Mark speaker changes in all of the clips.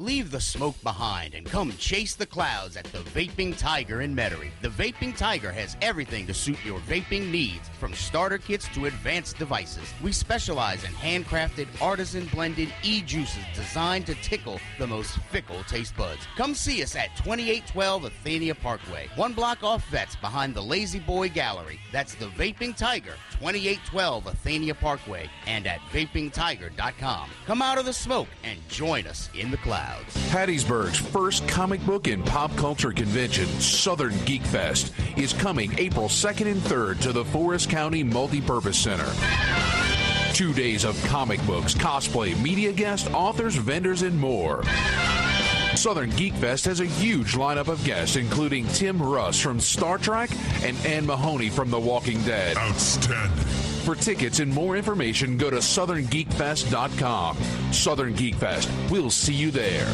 Speaker 1: Leave the smoke behind and come chase the clouds at the Vaping Tiger in Metairie. The Vaping Tiger has everything to suit your vaping needs, from starter kits to advanced devices. We specialize in handcrafted, artisan-blended e-juices designed to tickle the most fickle taste buds. Come see us at 2812 Athenia Parkway, 1 block off Vets behind the Lazy Boy Gallery. That's the Vaping Tiger, 2812 Athenia Parkway, and at vapingtiger.com. Come out of the smoke and join us in the clouds.
Speaker 2: Hattiesburg's first comic book and pop culture convention, Southern Geek Fest, is coming April 2nd and 3rd to the Forest County Multipurpose Center. 2 days of comic books, cosplay, media guests, authors, vendors, and more. Southern Geek Fest has a huge lineup of guests, including Tim Russ from Star Trek and Ann Mahoney from The Walking Dead.
Speaker 3: Outstanding.
Speaker 2: For tickets and more information, go to southerngeekfest.com. Southern Geek Fest. We'll see you there.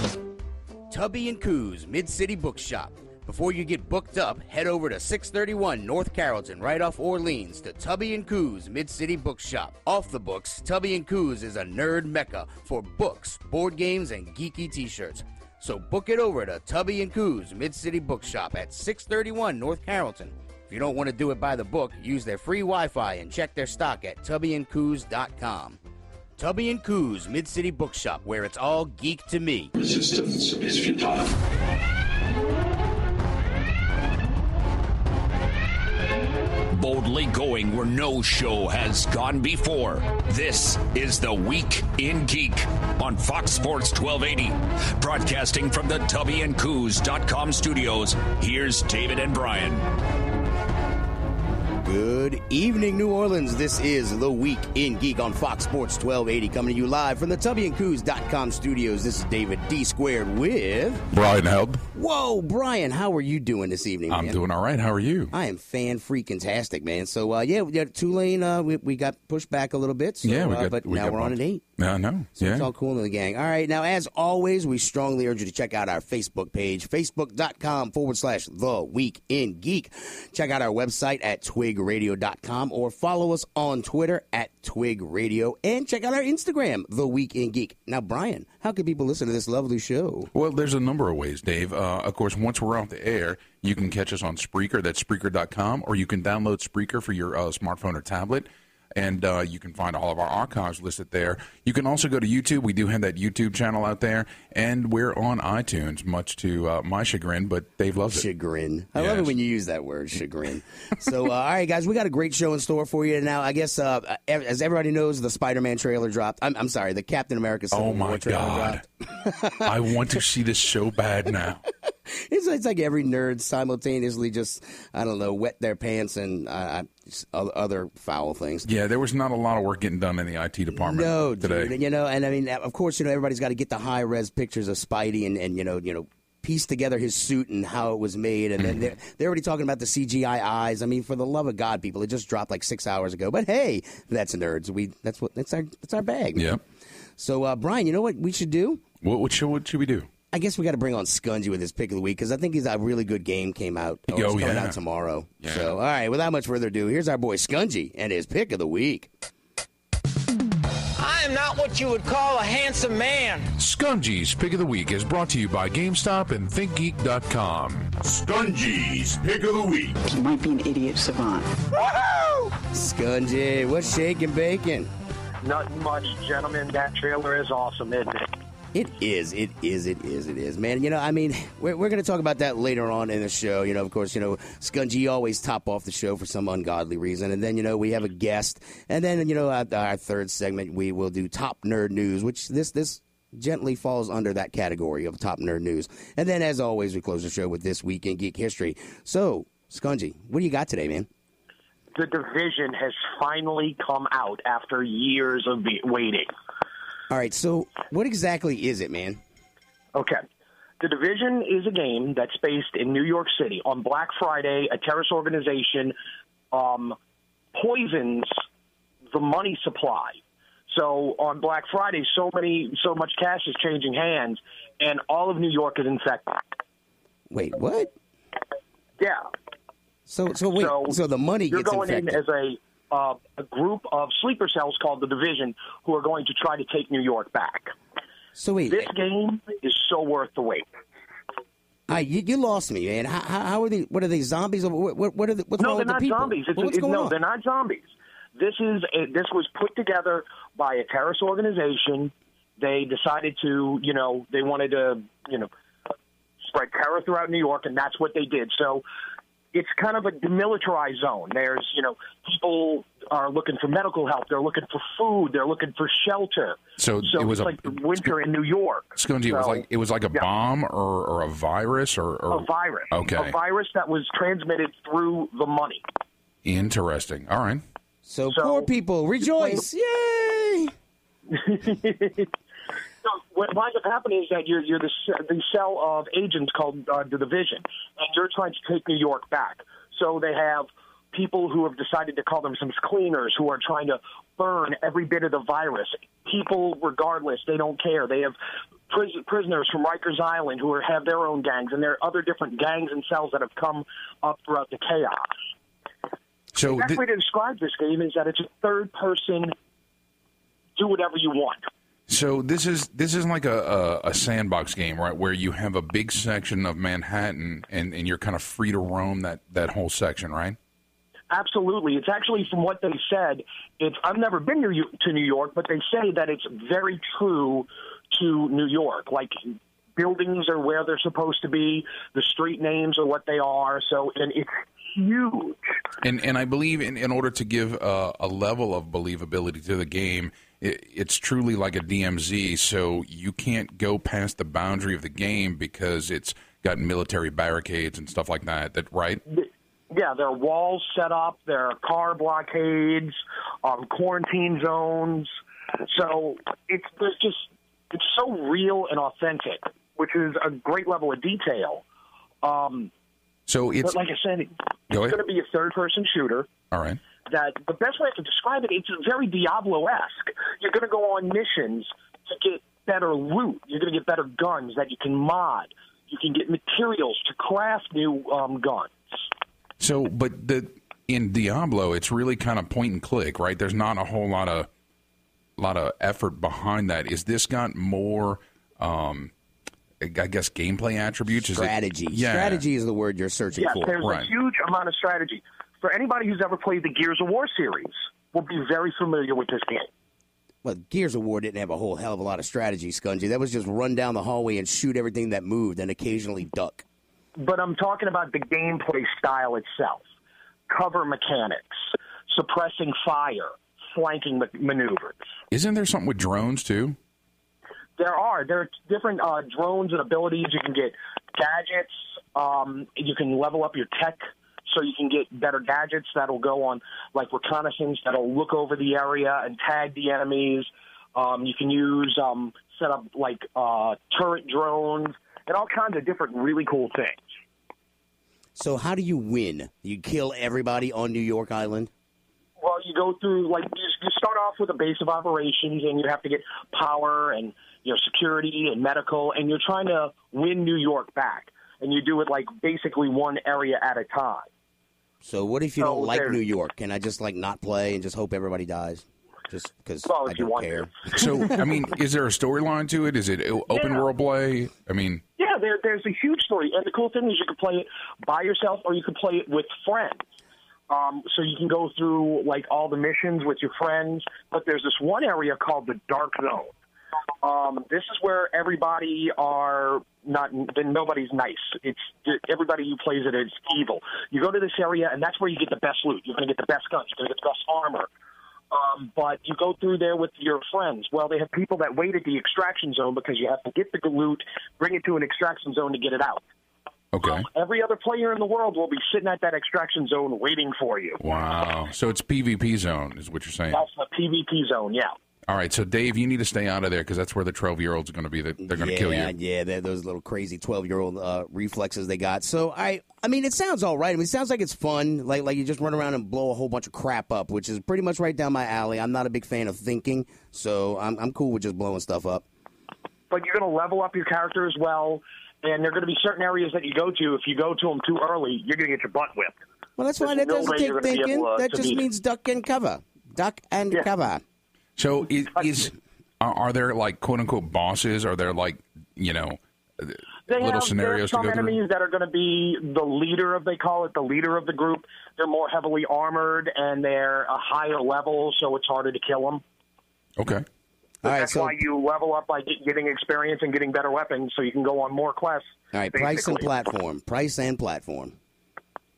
Speaker 1: Tubby & Coos Mid-City Bookshop. Before you get booked up, head over to 631 North Carrollton, right off Orleans, to Tubby & Coos Mid-City Bookshop. Off the books, Tubby & Coos is a nerd mecca for books, board games, and geeky t-shirts. So book it over to Tubby & Coos Mid-City Bookshop at 631 North Carrollton. If you don't want to do it by the book, use their free Wi-Fi and check their stock at tubbyandcoos.com. Tubby & Coos Mid-City Bookshop, where it's all geek to me.
Speaker 4: Resistance is futile.
Speaker 5: Boldly going where no show has gone before. This is The Week in Geek on Fox Sports 1280. Broadcasting from the tubbyandcoos.com studios, here's David and Brian.
Speaker 1: Good evening, New Orleans. This is The Week in Geek on Fox Sports 1280, coming to you live from the tubbyandcoos.com studios. This is David D. Squared with
Speaker 2: Brian Held.
Speaker 1: Whoa, Brian, how are you doing this evening, man?
Speaker 2: I'm doing all right. How are you?
Speaker 1: I am fan-freaking-tastic, man. So, yeah, we got Tulane. We got pushed back a little bit. So,
Speaker 2: Yeah,
Speaker 1: but now we're on at 8.
Speaker 2: I know.
Speaker 1: So
Speaker 2: Yeah.
Speaker 1: it's all cool in the gang. All right. Now, as always, we strongly urge you to check out our Facebook page, facebook.com/The Week in Geek. Check out our website at twigradio.com or follow us on Twitter at Twig Radio, and check out our Instagram, The Week in Geek. Now, Brian, how can people listen to this lovely show?
Speaker 2: Well, there's a number of ways, Dave. Of course, once we're off the air, you can catch us on Spreaker. That's Spreaker.com, or you can download Spreaker for your smartphone or tablet. And you can find all of our archives listed there. You can also go to YouTube. We do have that YouTube channel out there. And we're on iTunes, much to my chagrin, but Dave loves it.
Speaker 1: Chagrin. I love it when you use that word, chagrin. So, all right, guys, we got a great show in store for you. Now, I guess, as everybody knows, the Spider-Man trailer dropped. I'm sorry, the Captain America Civil War trailer dropped.
Speaker 2: I want to see this so bad now.
Speaker 1: It's like every nerd simultaneously just, I don't know, wet their pants and other foul things.
Speaker 2: Yeah, there was not a lot of work getting done in the IT department today.
Speaker 1: Dude, and I mean, of course, everybody's got to get the high-res pictures of Spidey and piece together his suit and how it was made. And then they're already talking about the CGI eyes. I mean, for the love of God, people, it just dropped like 6 hours ago. But hey, that's nerds. That's our bag.
Speaker 2: Yeah.
Speaker 1: So, Brian, you know what we should do?
Speaker 2: What should we do?
Speaker 1: I guess we got to bring on Scungy with his pick of the week because I think he's a really good game came out. It's coming out tomorrow.
Speaker 2: Yeah.
Speaker 1: So, all right, without much further ado, here's our boy Scungy and his pick of the week.
Speaker 6: I am not what you would call a handsome man.
Speaker 2: Scungy's Pick of the Week is brought to you by GameStop and ThinkGeek.com.
Speaker 3: Scungy's Pick of the Week.
Speaker 7: He might be an idiot savant.
Speaker 6: Woohoo!
Speaker 1: Scungy, what's shaking bacon?
Speaker 8: Nothing much, gentlemen. That trailer is awesome, isn't it?
Speaker 1: It is, man. I mean, we're going to talk about that later on in the show. Of course, Scungy always top off the show for some ungodly reason. And then, we have a guest. And then, our third segment, we will do Top Nerd News, which this gently falls under that category of Top Nerd News. And then, as always, we close the show with This Week in Geek History. So, Scungy, what do you got today, man?
Speaker 8: The Division has finally come out after years of waiting.
Speaker 1: All right, so what exactly is it, man?
Speaker 8: Okay. The Division is a game that's based in New York City. On Black Friday, a terrorist organization poisons the money supply. So on Black Friday, so much cash is changing hands, and all of New York is infected.
Speaker 1: Wait, what?
Speaker 8: Yeah.
Speaker 1: So the money
Speaker 8: you're
Speaker 1: gets
Speaker 8: going
Speaker 1: infected.
Speaker 8: in as a group of sleeper cells called the Division who are going to try to take New York back.
Speaker 1: So wait,
Speaker 8: this game is so worth the wait.
Speaker 1: You lost me, man. How are they? What are they, zombies? What are the, what's wrong with the people?
Speaker 8: Zombies.
Speaker 1: What's going on?
Speaker 8: They're not zombies. This was put together by a terrorist organization. They decided to, they wanted to, spread terror throughout New York, and that's what they did. So it's kind of a demilitarized zone. There's, people are looking for medical help. They're looking for food. They're looking for shelter.
Speaker 2: So it was
Speaker 8: like the winter in New York.
Speaker 2: It was like a bomb or a virus or
Speaker 8: a virus.
Speaker 2: Okay,
Speaker 8: a virus that was transmitted through the money.
Speaker 2: Interesting. All right.
Speaker 1: So poor people rejoice! Yay!
Speaker 8: So what winds up happening is that you're the cell of agents called the Division, and you're trying to take New York back. So they have people who have decided to call themselves cleaners who are trying to burn every bit of the virus. People, regardless, they don't care. They have prisoners from Rikers Island who have their own gangs, and there are other different gangs and cells that have come up throughout the chaos.
Speaker 2: So
Speaker 8: the best way to describe this game is that it's a third-person, do whatever you want.
Speaker 2: So this is like a sandbox game, right, where you have a big section of Manhattan and you're kind of free to roam that whole section, right?
Speaker 8: Absolutely. It's actually, from what they said, I've never been to New York, but they say that it's very true to New York. Like, buildings are where they're supposed to be, the street names are what they are, and it's huge.
Speaker 2: And I believe in order to give a level of believability to the game, it's truly like a DMZ, so you can't go past the boundary of the game because it's got military barricades and stuff like that, right?
Speaker 8: Yeah, there are walls set up, there are car blockades, quarantine zones. So it's so real and authentic, which is a great level of detail.
Speaker 2: So it's,
Speaker 8: but like I said, it's going to be a third-person shooter.
Speaker 2: All right.
Speaker 8: That the best way I can describe it, it's very Diablo-esque. You're going to go on missions to get better loot. You're going to get better guns that you can mod. You can get materials to craft new guns.
Speaker 2: So, but in Diablo, it's really kind of point and click, right? There's not a whole lot of effort behind that. Is this got more, I guess, gameplay attributes?
Speaker 1: Strategy. Strategy is the word you're searching for.
Speaker 8: Yes, there's a huge amount of strategy. For anybody who's ever played the Gears of War series, will be very familiar with this game.
Speaker 1: Well, Gears of War didn't have a whole hell of a lot of strategy, Scungy. That was just run down the hallway and shoot everything that moved and occasionally duck.
Speaker 8: But I'm talking about the gameplay style itself. Cover mechanics, suppressing fire, flanking maneuvers.
Speaker 2: Isn't there something with drones, too?
Speaker 8: There are different drones and abilities. You can get gadgets. You can level up your tech so you can get better gadgets that'll go on, like reconnaissance, that'll look over the area and tag the enemies. You can use set up like turret drones and all kinds of different really cool things.
Speaker 1: So how do you win? You kill everybody on New York Island?
Speaker 8: Well, you go through, like, you start off with a base of operations, and you have to get power and, security and medical, and you're trying to win New York back. And you do it, like, basically one area at a time.
Speaker 1: So what if you don't like New York? Can I just, not play and just hope everybody dies? Just because I don't care.
Speaker 2: So, I mean, is there a storyline to it? Is it open world play? I mean...
Speaker 8: Yeah, there's a huge story. And the cool thing is you can play it by yourself or you can play it with friends. So you can go through, all the missions with your friends. But there's this one area called the Dark Zone. This is where everybody nobody's nice. It's everybody who plays it is evil. You go to this area, and that's where you get the best loot. You're going to get the best guns. You're going to get the best armor. But you go through there with your friends. Well, they have people that wait at the extraction zone because you have to get the loot, bring it to an extraction zone to get it out.
Speaker 2: Okay.
Speaker 8: Every other player in the world will be sitting at that extraction zone waiting for you.
Speaker 2: Wow. So it's PvP zone is what you're saying.
Speaker 8: That's the PvP zone, yeah.
Speaker 2: All right, so Dave, you need to stay out of there because that's where the 12-year-olds are going to be. They're going to kill you.
Speaker 1: Yeah, those little crazy 12-year-old reflexes they got. So, I mean, it sounds all right. I mean, it sounds like it's fun. Like you just run around and blow a whole bunch of crap up, which is pretty much right down my alley. I'm not a big fan of thinking, so I'm cool with just blowing stuff up.
Speaker 8: But you're going to level up your character as well, and there are going to be certain areas that you go to. If you go to them too early, you're going to get your butt whipped.
Speaker 1: Well, that's fine. That doesn't take thinking. That just means duck and cover. Duck and cover.
Speaker 2: So is Are there, like, quote-unquote bosses? Are there, like, little scenarios to go through?
Speaker 8: Some enemies that are going to be the leader they call it the leader of the group. They're more heavily armored, and they're a higher level, so it's harder to kill them.
Speaker 2: Okay.
Speaker 8: All right, that's why you level up by getting experience and getting better weapons, so you can go on more quests.
Speaker 1: All right,
Speaker 8: basically.
Speaker 1: Price and platform.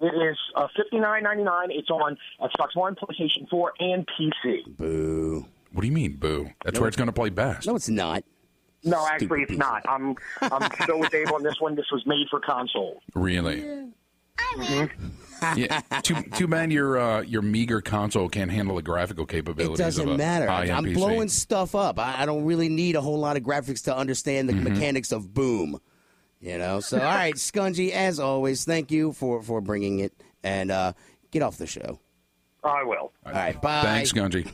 Speaker 8: It is $59.99. It's on Xbox One, PlayStation 4, and PC.
Speaker 1: Boo.
Speaker 2: What do you mean, boo? That's where it's going to play best.
Speaker 1: No, it's not.
Speaker 8: No, actually, it's not. I'm still with Dave on this one. This was made for console.
Speaker 2: Really?
Speaker 8: Yeah.
Speaker 2: Yeah. Too bad your meager console can't handle the graphical capabilities.
Speaker 1: It doesn't matter. I'm
Speaker 2: PC.
Speaker 1: blowing stuff up. I don't really need a whole lot of graphics to understand the mechanics of boom. So all right, Scungy, as always, thank you for bringing it, and get off the show.
Speaker 8: I will.
Speaker 1: All right, bye.
Speaker 2: Thanks, Scungy.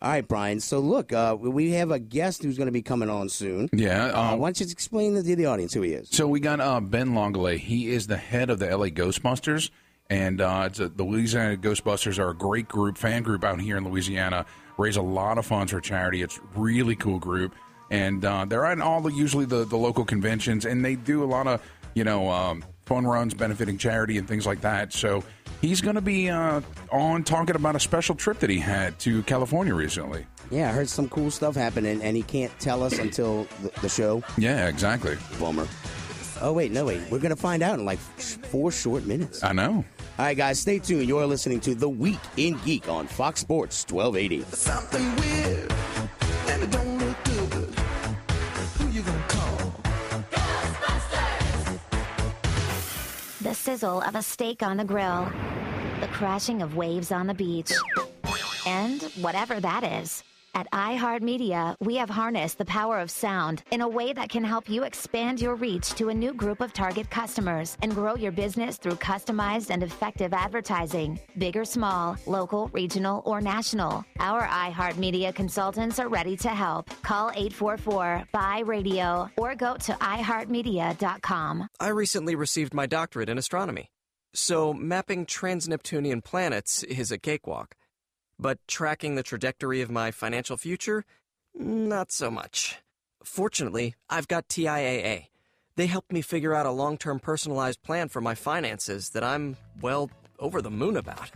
Speaker 1: All right, Brian. So, look, we have a guest who's going to be coming on soon.
Speaker 2: Yeah.
Speaker 1: Why don't you explain to the audience who he is?
Speaker 2: So we got Ben Longley. He is the head of the LA Ghostbusters, and the Louisiana Ghostbusters are a great fan group out here in Louisiana. Raise a lot of funds for charity. It's a really cool group, and they're at usually the local conventions, and they do a lot of fun runs benefiting charity and things like that. So he's going to be on talking about a special trip that he had to California recently.
Speaker 1: Yeah, I heard some cool stuff happening, and he can't tell us until the show.
Speaker 2: Yeah, exactly.
Speaker 1: Bummer. Oh, wait. We're going to find out in like 4 short minutes.
Speaker 2: I know.
Speaker 1: All right, guys, stay tuned. You're listening to The Week in Geek on Fox Sports 1280.
Speaker 9: Something weird, and it don't look good. Who you gonna call?
Speaker 10: The sizzle of a steak on the grill. The crashing of waves on the beach. And whatever that is. At iHeartMedia, we have harnessed the power of sound in a way that can help you expand your reach to a new group of target customers and grow your business through customized and effective advertising, big or small, local, regional, or national. Our iHeartMedia consultants are ready to help. Call 844-BUY-RADIO or go to iHeartMedia.com.
Speaker 11: I recently received my doctorate in astronomy, so mapping trans-Neptunian planets is a cakewalk. But tracking the trajectory of my financial future? Not so much. Fortunately, I've got TIAA. They helped me figure out a long-term personalized plan for my finances that I'm, over the moon about.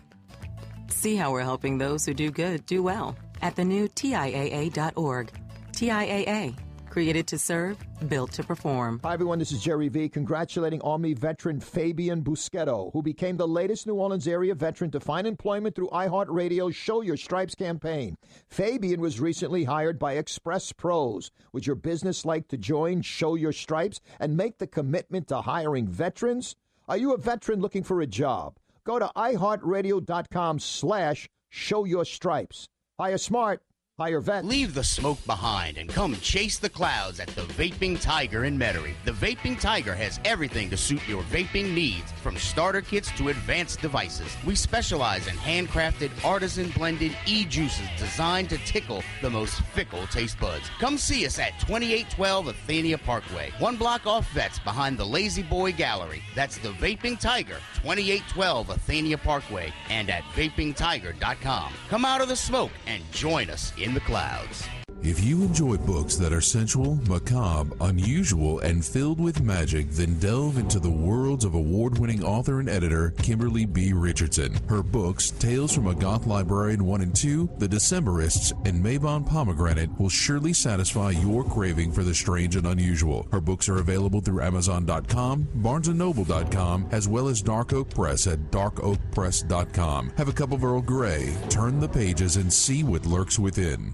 Speaker 12: See how we're helping those who do good do well at the new TIAA.org. TIAA. Created to serve, built to perform.
Speaker 13: Hi, everyone. This is Jerry V. congratulating Army veteran Fabian Busquetto, who became the latest New Orleans area veteran to find employment through iHeartRadio's Show Your Stripes campaign. Fabian was recently hired by Express Pros. Would your business like to join Show Your Stripes and make the commitment to hiring veterans? Are you a veteran looking for a job? Go to iHeartRadio.com/showyourstripes. Hire smart. Hire vet.
Speaker 1: Leave the smoke behind and come chase the clouds at the Vaping Tiger in Metairie. The Vaping Tiger has everything to suit your vaping needs, from starter kits to advanced devices. We specialize in handcrafted, artisan-blended e-juices designed to tickle the most fickle taste buds. Come see us at 2812 Athenia Parkway, 1 block off Vets behind the Lazy Boy Gallery. That's the Vaping Tiger, 2812 Athenia Parkway, and at vapingtiger.com. Come out of the smoke and join us in the clouds.
Speaker 14: If you enjoy books that are sensual, macabre, unusual, and filled with magic, then delve into the worlds of award-winning author and editor Kimberly B. Richardson. Her books, Tales from a Goth Librarian 1 and 2, The Decemberists, and Mabon Pomegranate will surely satisfy your craving for the strange and unusual. Her books are available through Amazon.com, BarnesandNoble.com, as well as Dark Oak Press at darkoakpress.com. Have a cup of Earl Grey, turn the pages, and see what lurks within.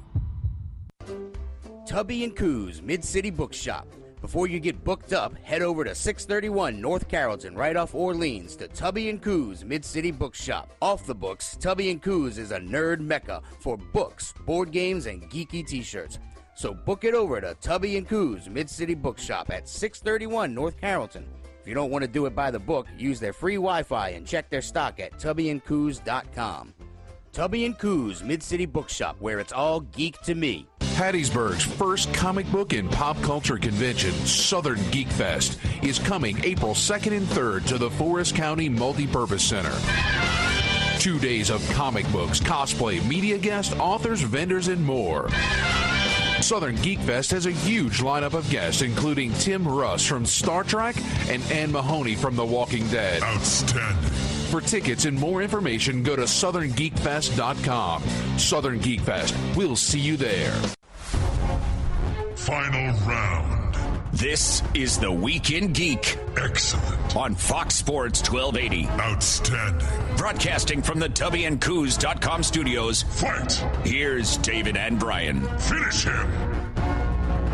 Speaker 1: Tubby & Coos Mid-City Bookshop. Before you get booked up, head over to 631 North Carrollton, right off Orleans, to Tubby & Coos Mid-City Bookshop. Off the books, Tubby & Coos is a nerd mecca for books, board games, and geeky t-shirts. So book it over to Tubby & Coos Mid-City Bookshop at 631 North Carrollton. If you don't want to do it by the book, use their free Wi-Fi and check their stock at tubbyandcoos.com. Tubby & Coos Mid-City Bookshop, where it's all geek to me.
Speaker 2: Hattiesburg's first comic book and pop culture convention, Southern Geek Fest, is coming April 2nd and 3rd to the Forest County Multipurpose Center. 2 days of comic books, cosplay, media guests, authors, vendors, and more. Southern Geek Fest has a huge lineup of guests, including Tim Russ from Star Trek and Anne Mahoney from The Walking Dead.
Speaker 3: Outstanding.
Speaker 2: For tickets and more information, go to southerngeekfest.com. Southern Geek Fest. We'll see you there.
Speaker 3: Final round.
Speaker 5: This is the Week in Geek.
Speaker 3: Excellent.
Speaker 5: On Fox Sports 1280.
Speaker 3: Outstanding.
Speaker 5: Broadcasting from the TubbyandCoos.com studios.
Speaker 3: Fight.
Speaker 5: Here's David and Brian.
Speaker 3: Finish him.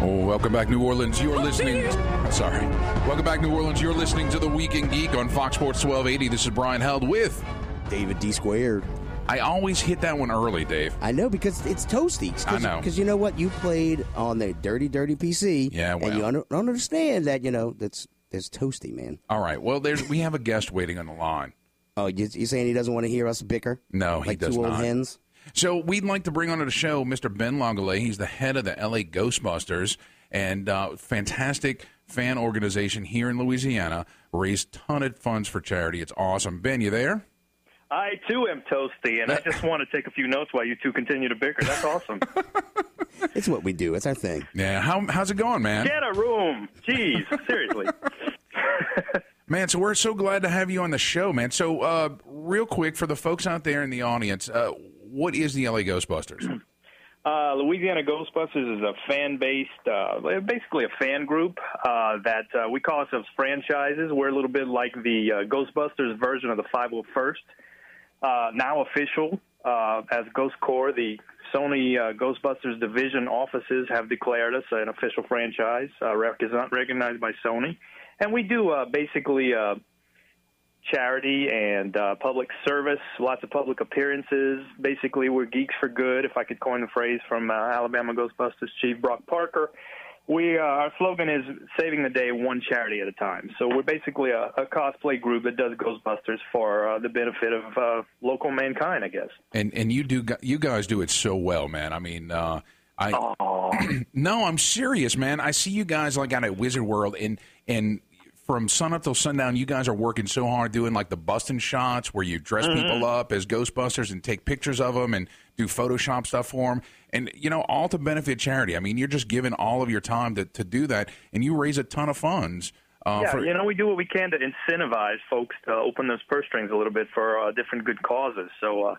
Speaker 2: Oh, welcome back, New Orleans. You're listening. Welcome back, New Orleans. You're listening to the Week in Geek on Fox Sports 1280. This is Brian Held with
Speaker 15: David D. Squared.
Speaker 2: I always hit that one early, Dave.
Speaker 15: I know, because it's toasty.
Speaker 2: I know.
Speaker 15: Because you know what? You played on the dirty PC.
Speaker 2: Yeah, well.
Speaker 15: And you don't understand that, that's toasty, man.
Speaker 2: All right. Well, we have a guest waiting on the line.
Speaker 15: Oh, you're saying he doesn't want to hear us bicker?
Speaker 2: No, he does not.
Speaker 15: Like two old hens?
Speaker 2: So we'd like to bring onto the show Mr. Ben Langoulet. He's the head of the LA Ghostbusters, and fantastic fan organization here in Louisiana. Raised ton of funds for charity. It's awesome. Ben, you there?
Speaker 16: I, too, am toasty, and I just want to take a few notes while you two continue to bicker. That's awesome.
Speaker 15: It's what we do. It's our thing.
Speaker 2: Yeah. How's it going, man?
Speaker 16: Get a room. Jeez, seriously.
Speaker 2: Man, so we're so glad to have you on the show, man. So real quick, for the folks out there in the audience, what is the LA Ghostbusters?
Speaker 16: Louisiana Ghostbusters is a fan-based, basically a fan group that we call ourselves franchises. We're a little bit like the Ghostbusters version of the 501st. Now official as Ghost Corps, the Sony Ghostbusters division offices have declared us an official franchise, recognized by Sony. And we do basically charity and public service, lots of public appearances. Basically, we're geeks for good, if I could coin the phrase from Alabama Ghostbusters Chief Brock Parker. Our slogan is saving the day one charity at a time. So we're basically a cosplay group that does Ghostbusters for the benefit of local mankind, I guess.
Speaker 2: And you guys do it so well, man. I mean, no, I'm serious, man. I see you guys like out at Wizard World, and from sunup till sundown, you guys are working so hard doing like the busting shots where you dress people up as Ghostbusters and take pictures of them and do Photoshop stuff for them. And, all to benefit charity. I mean, you're just giving all of your time to do that, and you raise a ton of funds.
Speaker 16: We do what we can to incentivize folks to open those purse strings a little bit for different good causes. So,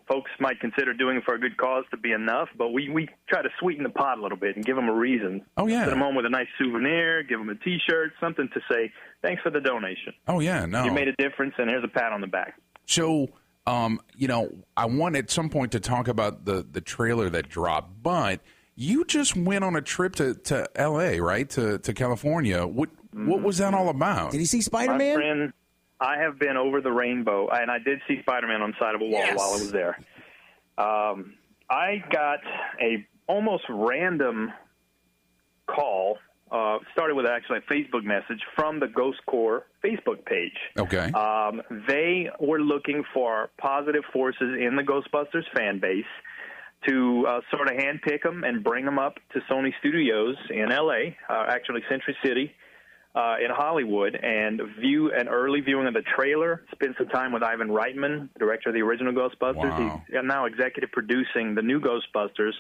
Speaker 16: folks might consider doing it for a good cause to be enough, but we try to sweeten the pot a little bit and give them a reason.
Speaker 2: Oh, yeah.
Speaker 16: Send them home with a nice souvenir, give them a T-shirt, something to say, thanks for the donation.
Speaker 2: Oh, yeah, no.
Speaker 16: You made a difference, and here's a pat on the back.
Speaker 2: So, I want at some point to talk about the trailer that dropped, but you just went on a trip to L.A., right, to California. What was that all about?
Speaker 15: Did you see Spider-Man?
Speaker 16: My friend, I have been over the rainbow, and I did see Spider-Man on the side of a wall while I was there. I got a almost random call, started with actually a Facebook message from the Ghost Corps Facebook page.
Speaker 2: Okay.
Speaker 16: They were looking for positive forces in the Ghostbusters fan base to sort of handpick them and bring them up to Sony Studios in L.A., actually Century City, in Hollywood, and view an early viewing of the trailer, spend some time with Ivan Reitman, director of the original Ghostbusters.
Speaker 2: Wow.
Speaker 16: He's now executive producing the new Ghostbusters,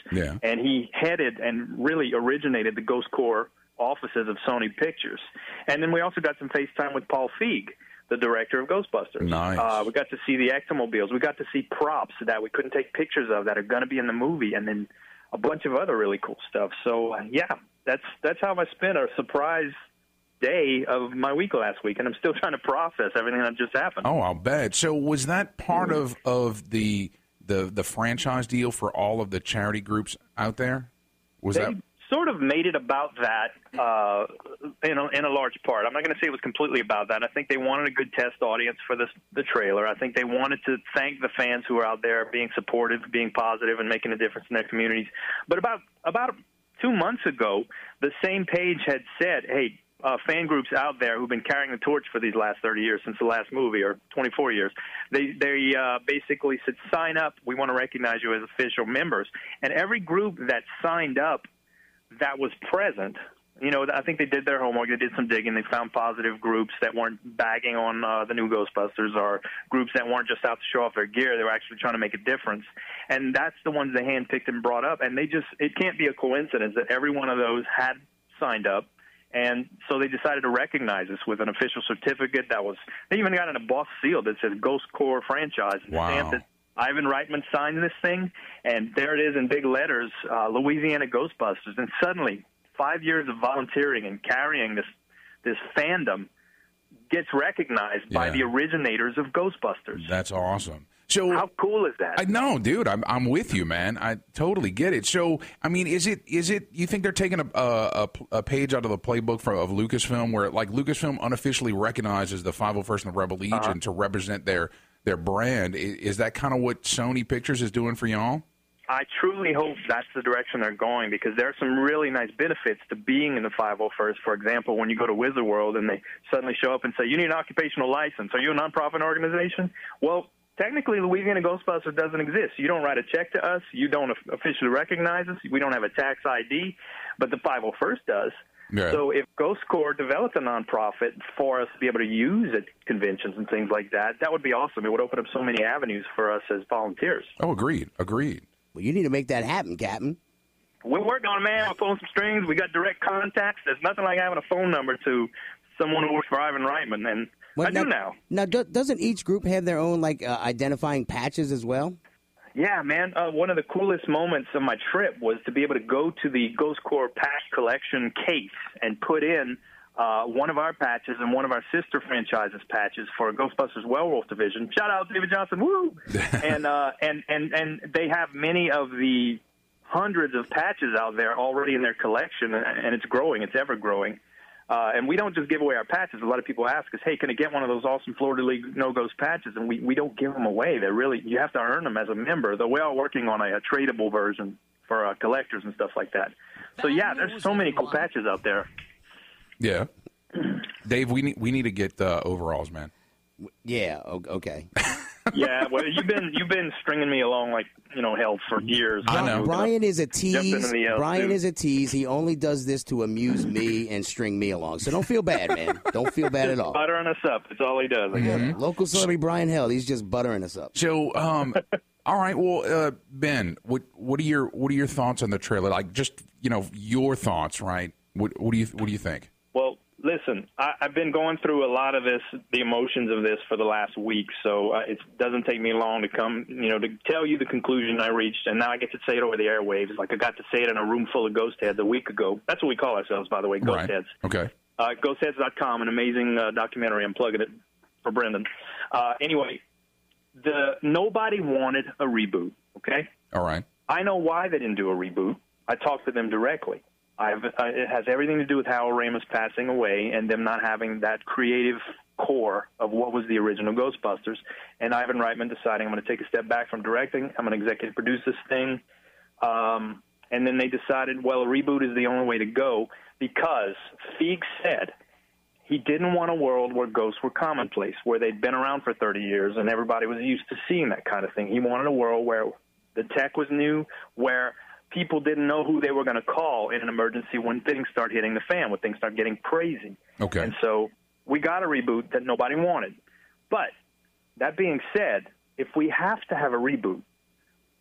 Speaker 16: and he headed and really originated the Ghost Corps offices of Sony Pictures. And then we also got some FaceTime with Paul Feig, the director of Ghostbusters.
Speaker 2: Nice.
Speaker 16: We got to see the Ectomobiles. We got to see props that we couldn't take pictures of that are going to be in the movie, and then a bunch of other really cool stuff. So, that's how I spent a surprise day of my week last week, and I'm still trying to process everything that just happened.
Speaker 2: Oh, I'll bet. So was that part of the franchise deal for all of the charity groups out there?
Speaker 16: They sort of made it about that in a large part. I'm not going to say it was completely about that. I think they wanted a good test audience for the trailer. I think they wanted to thank the fans who are out there being supportive, being positive, and making a difference in their communities. But about 2 months ago, the same page had said, hey, fan groups out there who've been carrying the torch for these last 30 years since the last movie, or 24 years, they basically said, sign up. We want to recognize you as official members. And every group that signed up that was present I think they did their homework. They did some digging. They found positive groups that weren't bagging on the new Ghostbusters, or groups that weren't just out to show off their gear. They were actually trying to make a difference. And that's the ones they handpicked and brought up. And it can't be a coincidence that every one of those had signed up. And so they decided to recognize us with an official certificate they even got an embossed seal that says Ghost Corps franchise.
Speaker 2: Wow.
Speaker 16: Stamped it. Ivan Reitman signed this thing, and there it is in big letters, Louisiana Ghostbusters. And suddenly, 5 years of volunteering and carrying this fandom gets recognized by the originators of Ghostbusters.
Speaker 2: That's awesome. So
Speaker 16: how cool is that?
Speaker 2: I know, dude. I'm with you, man. I totally get it. So, I mean, is it? You think they're taking a page out of the playbook of Lucasfilm, where like Lucasfilm unofficially recognizes the 501st and the Rebel Legion to represent their brand? Is that kind of what Sony Pictures is doing for y'all?
Speaker 16: I truly hope that's the direction they're going, because there are some really nice benefits to being in the 501st. For example, when you go to Wizard World and they suddenly show up and say, you need an occupational license. Are you a nonprofit organization? Well, technically, Louisiana Ghostbusters doesn't exist. You don't write a check to us. You don't officially recognize us. We don't have a tax ID, but the 501st does. Yeah. So if Ghost Corps developed a nonprofit for us to be able to use at conventions and things like that, that would be awesome. It would open up so many avenues for us as volunteers.
Speaker 2: Oh, agreed.
Speaker 15: Well, you need to make that happen, Captain.
Speaker 16: We're working on it, man. We're pulling some strings. We got direct contacts. There's nothing like having a phone number to someone who works for Ivan Reitman, and I do now.
Speaker 15: Now, doesn't each group have their own identifying patches as well?
Speaker 16: Yeah, man. One of the coolest moments of my trip was to be able to go to the Ghost Corps patch collection case and put in one of our patches and one of our sister franchises patches for Ghostbusters Werewolf Division. Shout out David Johnson, woo! and they have many of the hundreds of patches out there already in their collection, and it's growing. It's ever growing. And we don't just give away our patches. A lot of people ask us, hey, can I get one of those awesome Florida League No-Ghost patches? And we don't give them away. They're really, you have to earn them as a member, though we are working on a tradable version for collectors and stuff like that. So, yeah, there's so many cool patches out there.
Speaker 2: Yeah. Dave, we need to get overalls, man.
Speaker 15: Yeah, okay.
Speaker 16: Yeah, well, you've been stringing me along like hell for years.
Speaker 2: I know.
Speaker 15: Brian is a tease. Brian is a tease. He only does this to amuse me and string me along. So don't feel bad, man. Don't feel bad at all.
Speaker 16: Buttering us up. That's all he does. I guess.
Speaker 15: Local celebrity Brian Held. He's just buttering us up.
Speaker 2: So, all right. Well, Ben, what are your thoughts on the trailer? Like, just your thoughts, right? What do you think?
Speaker 16: Well, listen, I've been going through a lot of the emotions of this for the last week, so it doesn't take me long to come, to tell you the conclusion I reached, and now I get to say it over the airwaves. Like I got to say it in a room full of ghost heads a week ago. That's what we call ourselves, by the way, ghost heads.
Speaker 2: Okay.
Speaker 16: Ghostheads.com, an amazing documentary. I'm plugging it for Brendan. Anyway, nobody wanted a reboot, okay?
Speaker 2: All right.
Speaker 16: I know why they didn't do a reboot. I talked to them directly. It has everything to do with Howard Ramis passing away and them not having that creative core of what was the original Ghostbusters, and Ivan Reitman deciding I'm going to take a step back from directing. I'm going to executive produce this thing. And then they decided, well, a reboot is the only way to go, because Feig said he didn't want a world where ghosts were commonplace, where they'd been around for 30 years and everybody was used to seeing that kind of thing. He wanted a world where the tech was new, where people didn't know who they were going to call in an emergency when things start hitting the fan, when things start getting crazy.
Speaker 2: Okay.
Speaker 16: And so we got a reboot that nobody wanted. But that being said, if we have to have a reboot,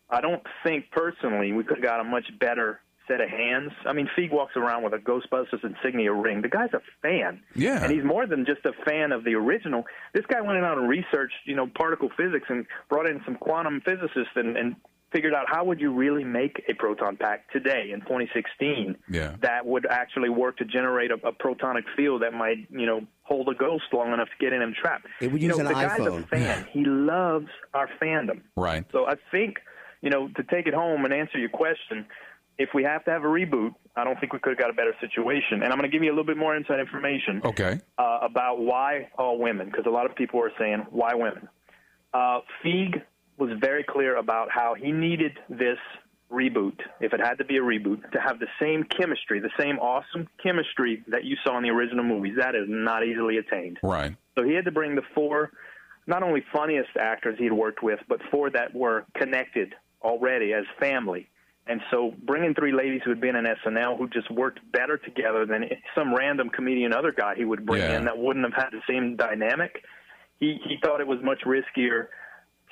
Speaker 16: I don't think personally we could have got a much better set of hands. I mean, Feig walks around with a Ghostbusters insignia ring. The guy's a fan.
Speaker 2: Yeah.
Speaker 16: And he's more than just a fan of the original. This guy went out and researched, particle physics and brought in some quantum physicists and figured out how would you really make a proton pack today in 2016 that would actually work to generate a protonic field that might, hold a ghost long enough to get in and trap.
Speaker 15: It would use an
Speaker 16: the
Speaker 15: iPhone.
Speaker 16: Guy's a fan. He loves our fandom.
Speaker 2: Right.
Speaker 16: So I think, to take it home and answer your question, if we have to have a reboot, I don't think we could have got a better situation. And I'm going to give you a little bit more inside information about why all women, because a lot of people are saying, why women? Feig was very clear about how he needed this reboot, if it had to be a reboot, to have the same chemistry, the same awesome chemistry that you saw in the original movies. That is not easily attained.
Speaker 2: Right.
Speaker 16: So he had to bring the four, not only funniest actors he'd worked with, but four that were connected already as family. And so bringing three ladies who had been in SNL who just worked better together than some random comedian other guy he would bring in that wouldn't have had the same dynamic, he thought it was much riskier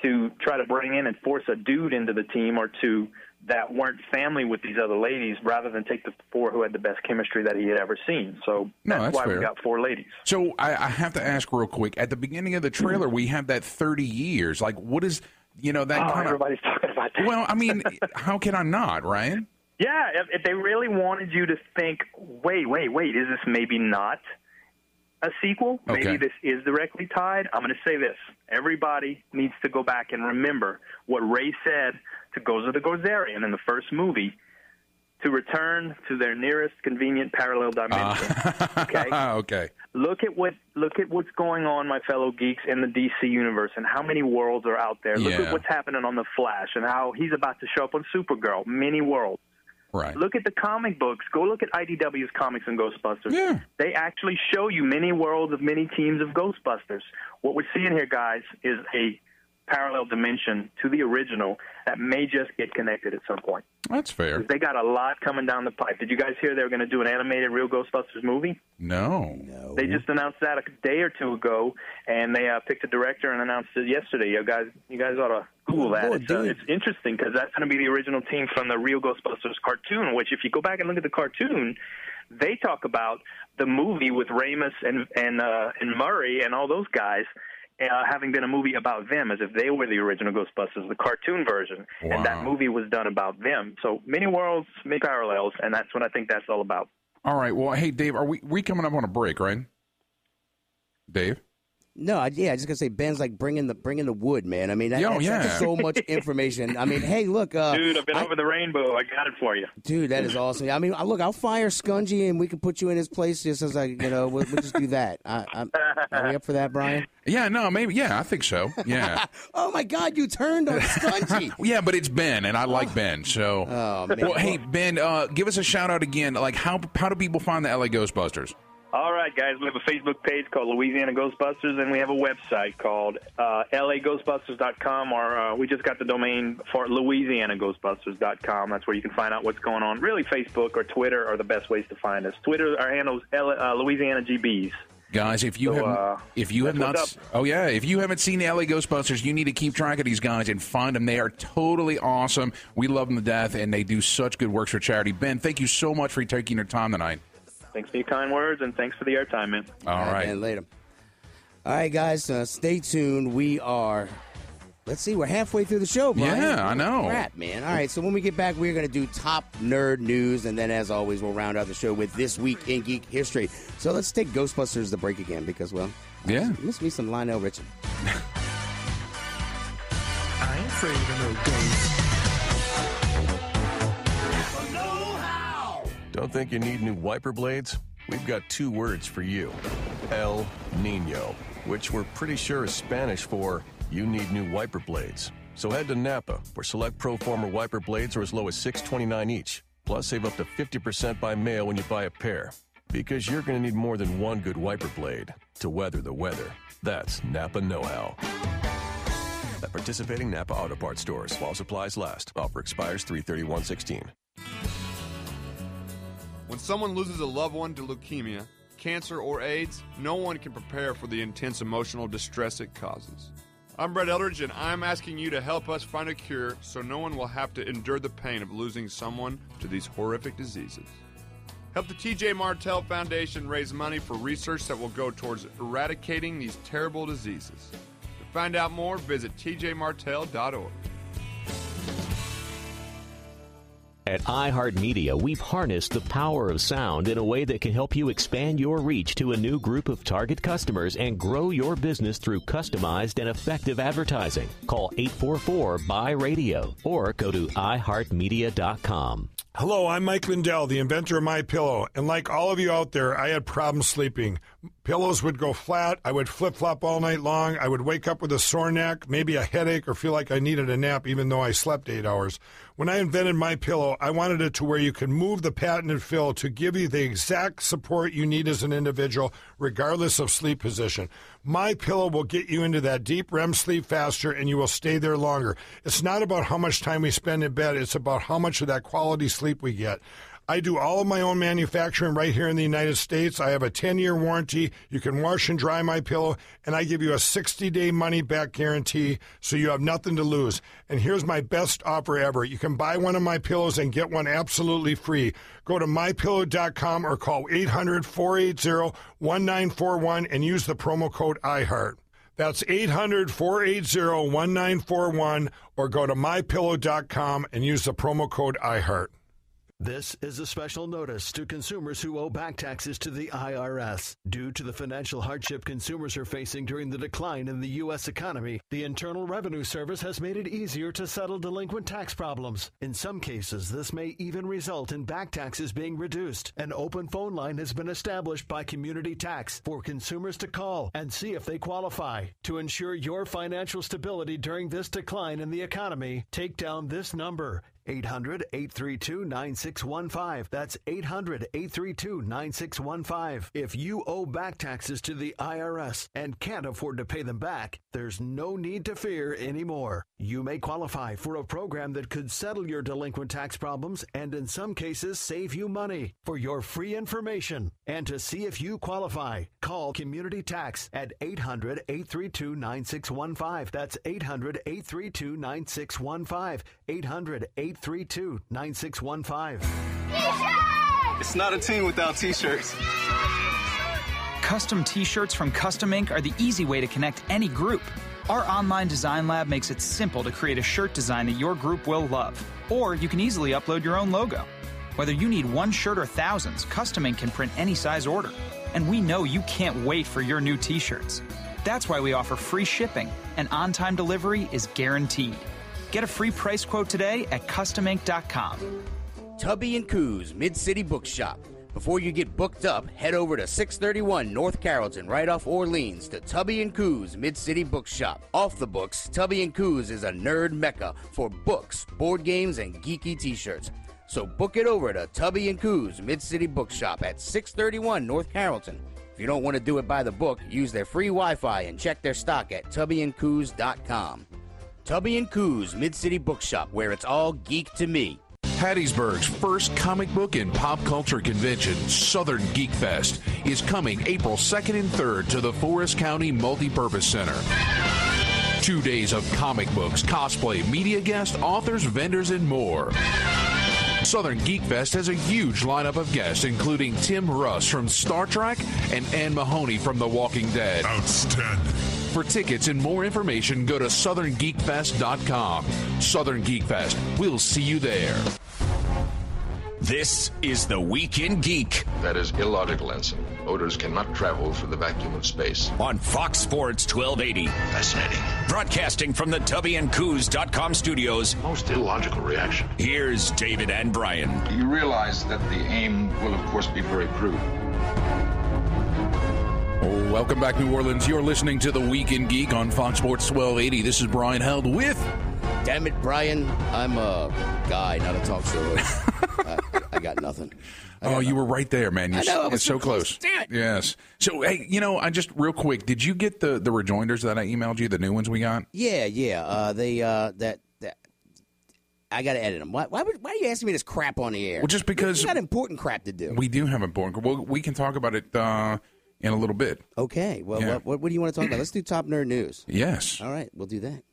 Speaker 16: to try to bring in and force a dude into the team or two that weren't family with these other ladies rather than take the four who had the best chemistry that he had ever seen. So that's why
Speaker 2: fair.
Speaker 16: We got four ladies.
Speaker 2: So I have to ask real quick. At the beginning of the trailer, we have that 30 years. Like, what is, that kind of...
Speaker 16: everybody's talking about that.
Speaker 2: Well, I mean, how can I not, right?
Speaker 16: Yeah, if they really wanted you to think, wait, is this maybe not a sequel?
Speaker 2: Okay.
Speaker 16: Maybe this is directly tied? I'm going to say this. Everybody needs to go back and remember what Ray said to Gozer the Gozerian in the first movie, to return to their nearest convenient parallel dimension. Okay?
Speaker 2: Okay.
Speaker 16: Look at what's going on, my fellow geeks, in the DC universe and how many worlds are out there. Look at what's happening on The Flash and how he's about to show up on Supergirl. Many worlds.
Speaker 2: Right.
Speaker 16: Look at the comic books. Go look at IDW's Comics and Ghostbusters.
Speaker 2: Yeah.
Speaker 16: They actually show you many worlds of many teams of Ghostbusters. What we're seeing here, guys, is a parallel dimension to the original that may just get connected at some point.
Speaker 2: That's fair.
Speaker 16: They got a lot coming down the pipe. Did you guys hear they were going to do an animated Real Ghostbusters movie?
Speaker 2: No.
Speaker 16: They just announced that a day or two ago, and they picked a director and announced it yesterday. You guys ought to Google that. It's interesting because that's going to be the original team from the Real Ghostbusters cartoon, which if you go back and look at the cartoon, they talk about the movie with Ramis and Murray and all those guys having been a movie about them, as if they were the original Ghostbusters, the cartoon version, and that movie was done about them. So many worlds, many parallels, and that's what I think that's all about.
Speaker 2: All right. Well, hey, Dave, are we coming up on a break, right? Dave?
Speaker 15: No, I just gonna say Ben's like bringing the wood, man. I mean, that's so much information. I mean, hey, look,
Speaker 16: dude, I've been over the rainbow. I got it for you,
Speaker 15: dude. That is awesome. I mean, look, I'll fire Scungy and we can put you in his place just as we'll just do that. Are we up for that, Brian?
Speaker 2: Yeah, no, maybe. Yeah, I think so. Yeah.
Speaker 15: Oh my God, you turned on Scungy.
Speaker 2: Yeah, but it's Ben, and I like Ben. So,
Speaker 15: man.
Speaker 2: Well, hey, Ben, give us a shout out again. Like, how do people find the LA Ghostbusters?
Speaker 16: All right, guys, we have a Facebook page called Louisiana Ghostbusters, and we have a website called laghostbusters.com, or we just got the domain for louisianaghostbusters.com. That's where you can find out what's going on. Really, Facebook or Twitter are the best ways to find us. Twitter, our handle is Louisiana GBs.
Speaker 2: Guys, if you haven't seen the LA Ghostbusters, you need to keep track of these guys and find them. They are totally awesome. We love them to death, and they do such good works for charity. Ben, thank you so much for taking your time tonight.
Speaker 16: Thanks for your kind words, and thanks for the airtime, man.
Speaker 2: All right.
Speaker 15: Man, later. All right, guys, stay tuned. We're halfway through the show, Brian.
Speaker 2: Yeah, I know.
Speaker 15: Crap, man. All right, so when we get back, we're going to do top nerd news, and then, as always, we'll round out the show with This Week in Geek History. So let's take Ghostbusters to break again because, well, miss me some Lionel Richie.
Speaker 9: I ain't afraid of no ghosts.
Speaker 17: Don't think you need new wiper blades? We've got two words for you. El Nino, which we're pretty sure is Spanish for you need new wiper blades. So head to Napa, where select Proformer wiper blades are as low as $6.29 each. Plus, save up to 50% by mail when you buy a pair. Because you're going to need more than one good wiper blade to weather the weather. That's Napa know-how. At participating Napa Auto Parts stores while supplies last. Offer expires 3/31/16.
Speaker 18: When someone loses a loved one to leukemia, cancer, or AIDS, no one can prepare for the intense emotional distress it causes. I'm Brett Eldridge, and I'm asking you to help us find a cure so no one will have to endure the pain of losing someone to these horrific diseases. Help the TJ Martell Foundation raise money for research that will go towards eradicating these terrible diseases. To find out more, visit tjmartell.org.
Speaker 19: At iHeartMedia, we've harnessed the power of sound in a way that can help you expand your reach to a new group of target customers and grow your business through customized and effective advertising. Call 844-BUY-RADIO or go to iHeartMedia.com.
Speaker 20: Hello, I'm Mike Lindell, the inventor of MyPillow, and like all of you out there, I had problems sleeping. Pillows would go flat, I would flip-flop all night long, I would wake up with a sore neck, maybe a headache, or feel like I needed a nap even though I slept 8 hours. When I invented MyPillow, I wanted it to where you can move the patented fill to give you the exact support you need as an individual, regardless of sleep position. MyPillow will get you into that deep REM sleep faster, and you will stay there longer. It's not about how much time we spend in bed. It's about how much of that quality sleep we get. I do all of my own manufacturing right here in the United States. I have a 10-year warranty. You can wash and dry my pillow, and I give you a 60-day money-back guarantee, so you have nothing to lose. And here's my best offer ever. You can buy one of my pillows and get one absolutely free. Go to mypillow.com or call 800-480-1941 and use the promo code IHEART. That's 800-480-1941 or go to mypillow.com and use the promo code IHEART.
Speaker 21: This is a special notice to consumers who owe back taxes to the IRS. Due to the financial hardship consumers are facing during the decline in the U.S. economy, the Internal Revenue Service has made it easier to settle delinquent tax problems. In some cases, this may even result in back taxes being reduced. An open phone line has been established by Community Tax for consumers to call and see if they qualify. To ensure your financial stability during this decline in the economy, take down this number. 800-832-9615. That's 800-832-9615. If you owe back taxes to the IRS and can't afford to pay them back, there's no need to fear anymore. You may qualify for a program that could settle your delinquent tax problems and in some cases save you money. For your free information and to see if you qualify, call Community Tax at 800-832-9615. That's 800-832-9615. 800-832-9615.
Speaker 22: It's not a team without T-shirts.
Speaker 23: Custom T-shirts from Custom Ink are the easy way to connect any group. Our online design lab makes it simple to create a shirt design that your group will love. Or you can easily upload your own logo. Whether you need one shirt or thousands, Custom Ink can print any size order. And we know you can't wait for your new T-shirts. That's why we offer free shipping, and on-time delivery is guaranteed. Get a free price quote today at customink.com.
Speaker 1: Tubby & Coos Mid-City Bookshop. Before you get booked up, head over to 631 North Carrollton, right off Orleans, to Tubby & Coos Mid-City Bookshop. Off the books, Tubby & Coos is a nerd mecca for books, board games, and geeky t-shirts. So book it over to Tubby & Coos Mid-City Bookshop at 631 North Carrollton. If you don't want to do it by the book, use their free Wi-Fi and check their stock at tubbyandcoos.com. Tubby & Coos Mid-City Bookshop, where it's all geek to me.
Speaker 2: Hattiesburg's first comic book and pop culture convention, Southern Geek Fest, is coming April 2nd and 3rd to the Forest County Multipurpose Center. 2 days of comic books, cosplay, media guests, authors, vendors, and more. Southern Geek Fest has a huge lineup of guests, including Tim Russ from Star Trek and Ann Mahoney from The Walking Dead.
Speaker 3: Outstanding.
Speaker 2: For tickets and more information, go to southerngeekfest.com. Southern Geek Fest. We'll see you there.
Speaker 5: This is the Week in Geek.
Speaker 24: That is illogical, Ensign. Odors cannot travel through the vacuum of space.
Speaker 5: On Fox Sports 1280.
Speaker 24: Fascinating.
Speaker 5: Broadcasting from the tubbyandcoos.com studios.
Speaker 24: Most illogical reaction.
Speaker 5: Here's David and Brian.
Speaker 24: You realize that the aim will, of course, be very crude.
Speaker 2: Welcome back, New Orleans. You're listening to the Week in Geek on Fox Sports 1280. This is Brian Held with...
Speaker 15: Damn it, Brian. I'm a guy, not a talk show host. I got nothing.
Speaker 2: You were right there, man.
Speaker 15: I know, I was
Speaker 2: so close.
Speaker 15: Damn it.
Speaker 2: Yes. So, hey, I just real quick, did you get the rejoinders that I emailed you, the new ones we got?
Speaker 15: Yeah. I got to edit them. Why are you asking me this crap on the air?
Speaker 2: Well, just because...
Speaker 15: We got important crap to do.
Speaker 2: We do have important... Well, we can talk about it in a little bit.
Speaker 15: Okay. Well,
Speaker 2: yeah.
Speaker 15: what do you want to talk about? Let's do Top Nerd News.
Speaker 2: Yes.
Speaker 15: All right. We'll do that.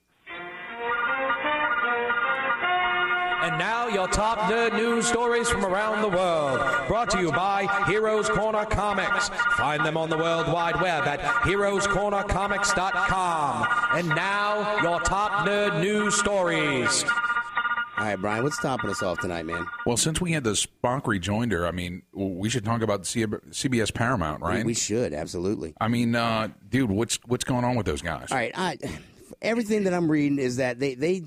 Speaker 25: And now your top nerd news stories from around the world. Brought to you by Heroes Corner Comics. Find them on the World Wide Web at heroescornercomics.com. And now your top nerd news stories.
Speaker 15: All right, Brian, what's topping us off tonight, man?
Speaker 2: Well, since we had the Spock rejoinder, I mean, we should talk about CBS Paramount, right?
Speaker 15: We should, absolutely.
Speaker 2: I mean, dude, what's going on with those guys?
Speaker 15: All right, everything that I'm reading is that they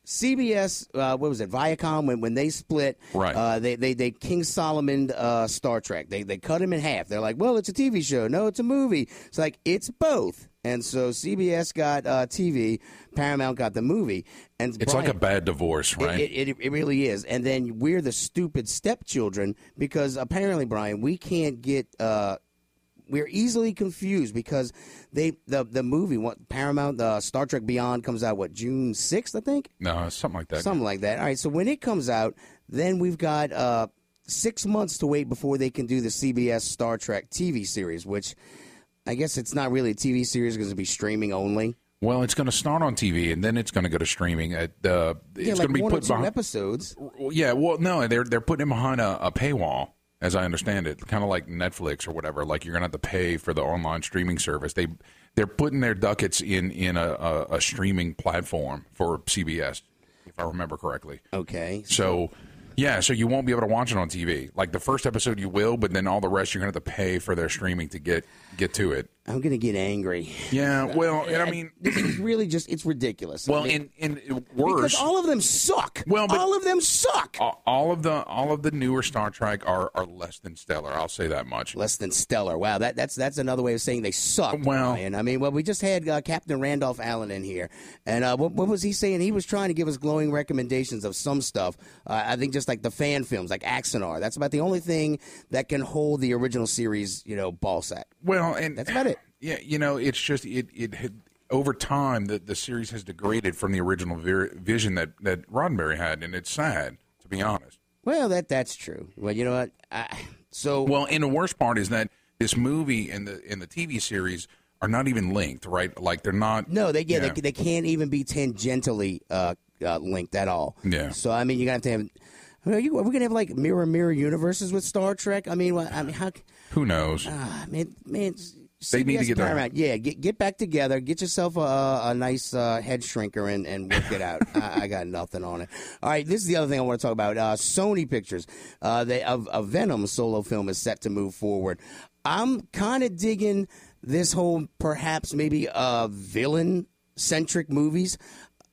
Speaker 15: CBS, what was it, Viacom, when they split,
Speaker 2: right.
Speaker 15: They King Solomon Star Trek. They cut him in half. They're like, well, it's a TV show. No, it's a movie. It's like, it's both. And so CBS got TV, Paramount got the movie. And
Speaker 2: it's
Speaker 15: Brian,
Speaker 2: like a bad divorce, right?
Speaker 15: It really is. And then we're the stupid stepchildren because apparently, Brian, we can't get we're easily confused because the movie, Paramount, Star Trek Beyond comes out, June 6th, I think?
Speaker 2: No, something like that.
Speaker 15: Something like that. All right, so when it comes out, then we've got 6 months to wait before they can do the CBS Star Trek TV series, which I guess it's not really a TV series because it'll be streaming only.
Speaker 2: Well, it's going to start on TV, and then it's going to go to streaming. It's
Speaker 15: like
Speaker 2: going to be
Speaker 15: one
Speaker 2: put
Speaker 15: or two
Speaker 2: behind
Speaker 15: episodes.
Speaker 2: Yeah, well, no, they're putting it behind a paywall, as I understand it, kind of like Netflix or whatever. Like you're going to have to pay for the online streaming service. They're putting their ducats in a streaming platform for CBS, if I remember correctly.
Speaker 15: Okay.
Speaker 2: So you won't be able to watch it on TV. Like the first episode you will, but then all the rest you're going to have to pay for their streaming to get to it.
Speaker 15: I'm going to get angry.
Speaker 2: Yeah, well, and I mean,
Speaker 15: this is really just, it's ridiculous.
Speaker 2: Well,
Speaker 15: I mean,
Speaker 2: and worse,
Speaker 15: because all of them suck.
Speaker 2: Well, but
Speaker 15: all of them suck.
Speaker 2: All of the newer Star Trek are less than stellar. I'll say that much.
Speaker 15: Less than stellar. Wow, that's another way of saying they suck.
Speaker 2: Well,
Speaker 15: Brian. I mean, we just had Captain Randolph Allen in here, and what was he saying? He was trying to give us glowing recommendations of some stuff. I think just like the fan films, like Axanar. That's about the only thing that can hold the original series, ball sack.
Speaker 2: Well, and
Speaker 15: that's about it.
Speaker 2: Yeah, it's just it had, over time the series has degraded from the original vision that Roddenberry had, and it's sad, to be honest.
Speaker 15: Well, that's true. Well, you know what?
Speaker 2: And the worst part is that this movie and the TV series are not even linked, right? Like they're not.
Speaker 15: No, they can't even be tangentially linked at all.
Speaker 2: Yeah.
Speaker 15: So I mean, you got to have. Are we gonna have like mirror universes with Star Trek? I mean, how?
Speaker 2: Who knows?
Speaker 15: Man.
Speaker 2: They need to get
Speaker 15: Paramount. Yeah, get back together. Get yourself a nice head shrinker and work it out. I got nothing on it. All right, this is the other thing I want to talk about. Sony Pictures, a Venom solo film is set to move forward. I'm kind of digging this whole perhaps maybe villain-centric movies.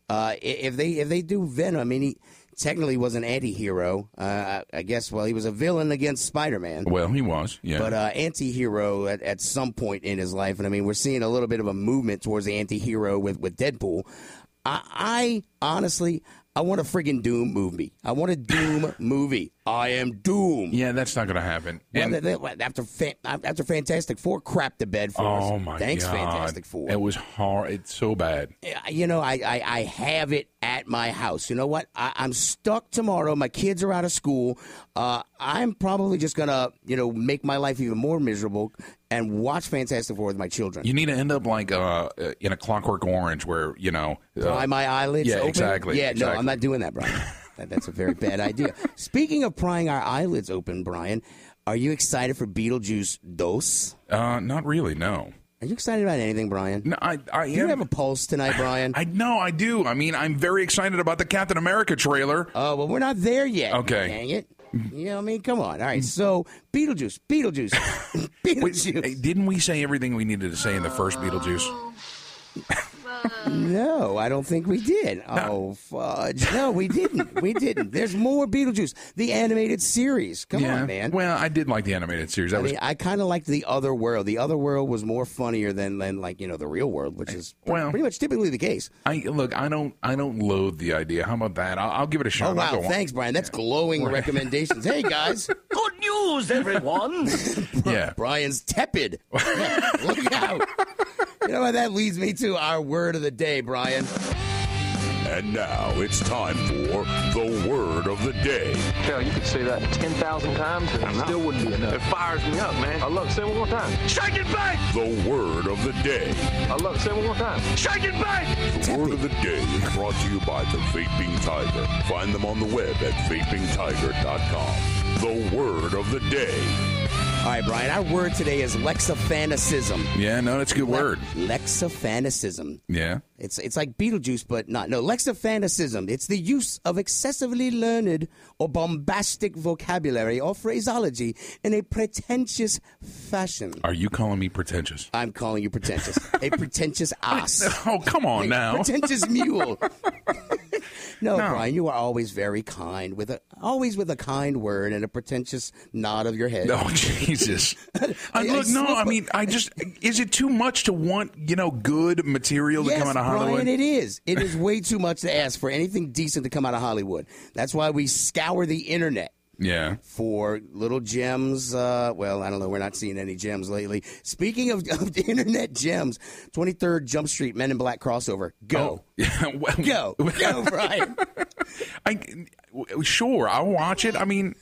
Speaker 15: If they do Venom, I mean, he technically was an anti-hero. I guess, he was a villain against Spider-Man.
Speaker 2: Well, he was, yeah.
Speaker 15: But anti-hero at some point in his life. And, I mean, we're seeing a little bit of a movement towards the anti-hero with Deadpool. I honestly, I want a friggin' Doom movie. I want a Doom movie. I am Doom.
Speaker 2: Yeah, that's not going to happen.
Speaker 15: After Fantastic Four crapped the bed for us.
Speaker 2: Oh, my
Speaker 15: Thanks,
Speaker 2: God.
Speaker 15: Fantastic Four.
Speaker 2: It was hard. It's so bad.
Speaker 15: I have it at my house. You know what? I'm stuck tomorrow. My kids are out of school. I'm probably just going to, make my life even more miserable and watch Fantastic Four with my children.
Speaker 2: You need to end up like in a Clockwork Orange where,
Speaker 15: pry my eyelids open?
Speaker 2: Exactly.
Speaker 15: Yeah,
Speaker 2: exactly.
Speaker 15: No, I'm not doing that, Brian. That's a very bad idea. Speaking of prying our eyelids open, Brian, are you excited for Beetlejuice Dos?
Speaker 2: Not really, no.
Speaker 15: Are you excited about anything, Brian?
Speaker 2: No, I am.
Speaker 15: Do you have a pulse tonight, Brian?
Speaker 2: I do. I mean, I'm very excited about the Captain America trailer.
Speaker 15: Oh, well, we're not there yet.
Speaker 2: Okay.
Speaker 15: Dang it. I mean, come on. All right, so Beetlejuice.
Speaker 2: Wait, didn't we say everything we needed to say in the first Beetlejuice?
Speaker 15: No, I don't think we did. Oh, fudge. No, we didn't. There's more Beetlejuice. The animated series. Come on, man.
Speaker 2: Well, I did like the animated series.
Speaker 15: I kind of liked The Other World. The Other World was more funnier than the real world, which is pretty much typically the case.
Speaker 2: I don't loathe the idea. How about that? I'll give it a shot.
Speaker 15: Oh, wow. Thanks, Brian. That's glowing recommendations. Hey, guys.
Speaker 4: Good news, everyone.
Speaker 2: Yeah.
Speaker 15: Brian's tepid. Yeah, look out. You know what? That leads me to our word of the day, Brian.
Speaker 6: And now it's time for the word of the day.
Speaker 22: Hell, you could say that 10,000 times and it still wouldn't be enough. It fires me up, man. I love it. Say it one more time. Shake it back!
Speaker 6: The word of the day.
Speaker 22: I love it. Say it one more time. Shake it back!
Speaker 6: The word of the day is brought to you by the Vaping Tiger. Find them on the web at vapingtiger.com. The word of the day.
Speaker 15: All right, Brian, our word today is Lexiphanicism.
Speaker 2: Yeah, no, that's a good word.
Speaker 15: Lexiphanicism.
Speaker 2: Yeah.
Speaker 15: It's like Beetlejuice, but not. No, Lexiphanicism. It's the use of excessively learned or bombastic vocabulary or phraseology in a pretentious fashion.
Speaker 2: Are you calling me pretentious?
Speaker 15: I'm calling you pretentious. A pretentious ass.
Speaker 2: Oh, come on now.
Speaker 15: Pretentious mule. No, Brian, you are always very kind, always with a kind word and a pretentious nod of your head.
Speaker 2: Oh, Jesus. Is it too much to want, good material to come out of Hollywood?
Speaker 15: Brian, it is. It is way too much to ask for anything decent to come out of Hollywood. That's why we scour the internet.
Speaker 2: Yeah.
Speaker 15: For little gems. Well, I don't know. We're not seeing any gems lately. Speaking of the internet gems, 23rd Jump Street Men in Black crossover. Go. Go. Go, Brian.
Speaker 2: Sure, I'll watch it. I mean,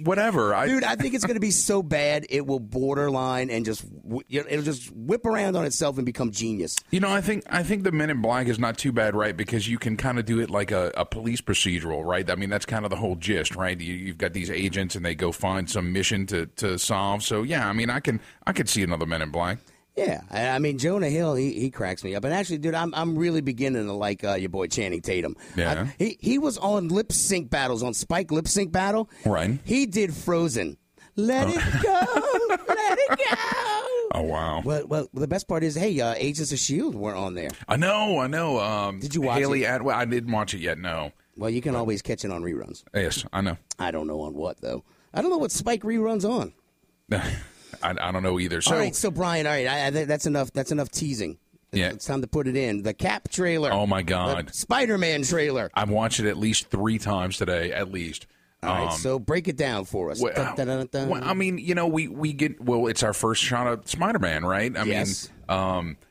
Speaker 2: whatever.
Speaker 15: Dude, I think it's going to be so bad it will borderline and it'll just whip around on itself and become genius.
Speaker 2: I think the Men in Black is not too bad, right? Because you can kind of do it like a police procedural, right? I mean, that's kind of the whole gist, right? You've got these agents and they go find some mission to solve. So yeah, I mean, I could see another Men in Black.
Speaker 15: Yeah, I mean, Jonah Hill, he cracks me up. And actually, dude, I'm really beginning to like your boy Channing Tatum.
Speaker 2: Yeah.
Speaker 15: He was on lip sync battles, on Spike Lip Sync Battle.
Speaker 2: Right.
Speaker 15: He did Frozen. Let it go, let it go.
Speaker 2: Oh, wow.
Speaker 15: Well, the best part is, hey, Agents of S.H.I.E.L.D. were on there.
Speaker 2: I know.
Speaker 15: Did you watch
Speaker 2: Haley
Speaker 15: it?
Speaker 2: I didn't watch it yet, no.
Speaker 15: Well, you can always catch it on reruns.
Speaker 2: Yes, I know.
Speaker 15: I don't know on what, though. I don't know what Spike reruns on.
Speaker 2: I don't know either. So,
Speaker 15: all right, so Brian, all right, that's enough. That's enough teasing.
Speaker 2: Yeah.
Speaker 15: It's time to put it in. The Cap trailer.
Speaker 2: Oh my God.
Speaker 15: The Spider-Man trailer.
Speaker 2: I've watched it at least 3 times today, at least.
Speaker 15: All right, so break it down for us.
Speaker 2: Well, I mean, we get it's our first shot of Spider-Man, right? I mean,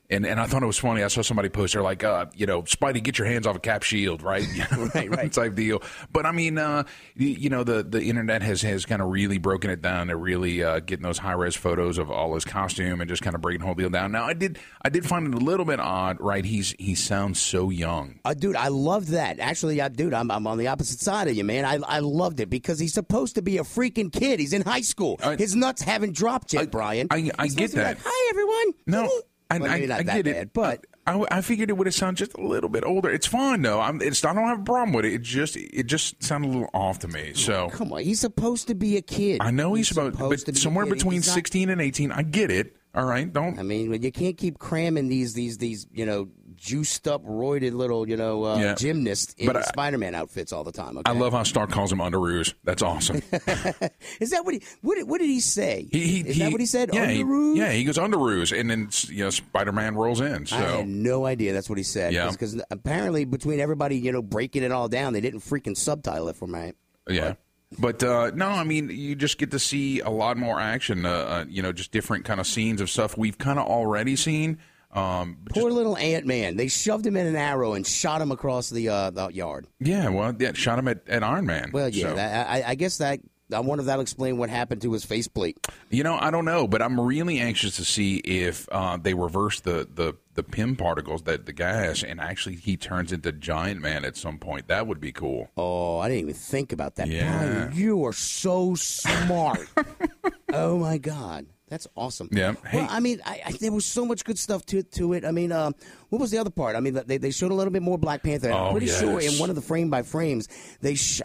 Speaker 2: and I thought it was funny. I saw somebody post, they're like, Spidey, get your hands off of Cap's shield, right?
Speaker 15: right.
Speaker 2: Type deal. But I mean, the internet has kind of really broken it down. They're really getting those high-res photos of all his costume and just kind of breaking the whole deal down. Now, I did find it a little bit odd, right? He sounds so young.
Speaker 15: Dude, I loved that. Actually, dude, I'm on the opposite side of you, man. I loved it because he's supposed to be a freaking kid. He's in high school. His nuts haven't dropped yet, Brian.
Speaker 2: I get that.
Speaker 15: Like, hi, everyone.
Speaker 2: No.
Speaker 15: Maybe not
Speaker 2: I
Speaker 15: that
Speaker 2: get
Speaker 15: bad,
Speaker 2: it,
Speaker 15: but
Speaker 2: I figured it would have sounded just a little bit older. It's fine though. I don't have a problem with it. It just sounded a little off to me. So
Speaker 15: come on, he's supposed to be a kid.
Speaker 2: I know he's supposed to be somewhere between 16 and 18. I get it. All right, don't.
Speaker 15: I mean, you can't keep cramming these juiced up, roided little gymnasts in Spider-Man outfits all the time. Okay?
Speaker 2: I love how Stark calls him Underoos. That's awesome.
Speaker 15: Is that what did he say? Is that what he said?
Speaker 2: Yeah,
Speaker 15: Underoos?
Speaker 2: He goes Underoos, and then Spider-Man rolls in. So
Speaker 15: I had no idea that's what he said.
Speaker 2: Yeah,
Speaker 15: because apparently between everybody breaking it all down, they didn't freaking subtitle it for me.
Speaker 2: Yeah. But, no, I mean, you just get to see a lot more action, just different kind of scenes of stuff we've kind of already seen.
Speaker 15: Poor little Ant-Man. They shoved him in an arrow and shot him across the yard.
Speaker 2: Yeah, well, shot him at Iron Man.
Speaker 15: Well, yeah,
Speaker 2: so.
Speaker 15: I guess that... I wonder if that'll explain what happened to his faceplate.
Speaker 2: I don't know, but I'm really anxious to see if they reverse the Pym particles, the gas, and actually he turns into Giant Man at some point. That would be cool.
Speaker 15: Oh, I didn't even think about that.
Speaker 2: Yeah.
Speaker 15: Brian, you are so smart. Oh, my God. That's awesome.
Speaker 2: Yeah. Hey.
Speaker 15: Well, I mean, there was so much good stuff to it. I mean, what was the other part? I mean, they showed a little bit more Black Panther. I'm pretty sure in one of the frame by frames,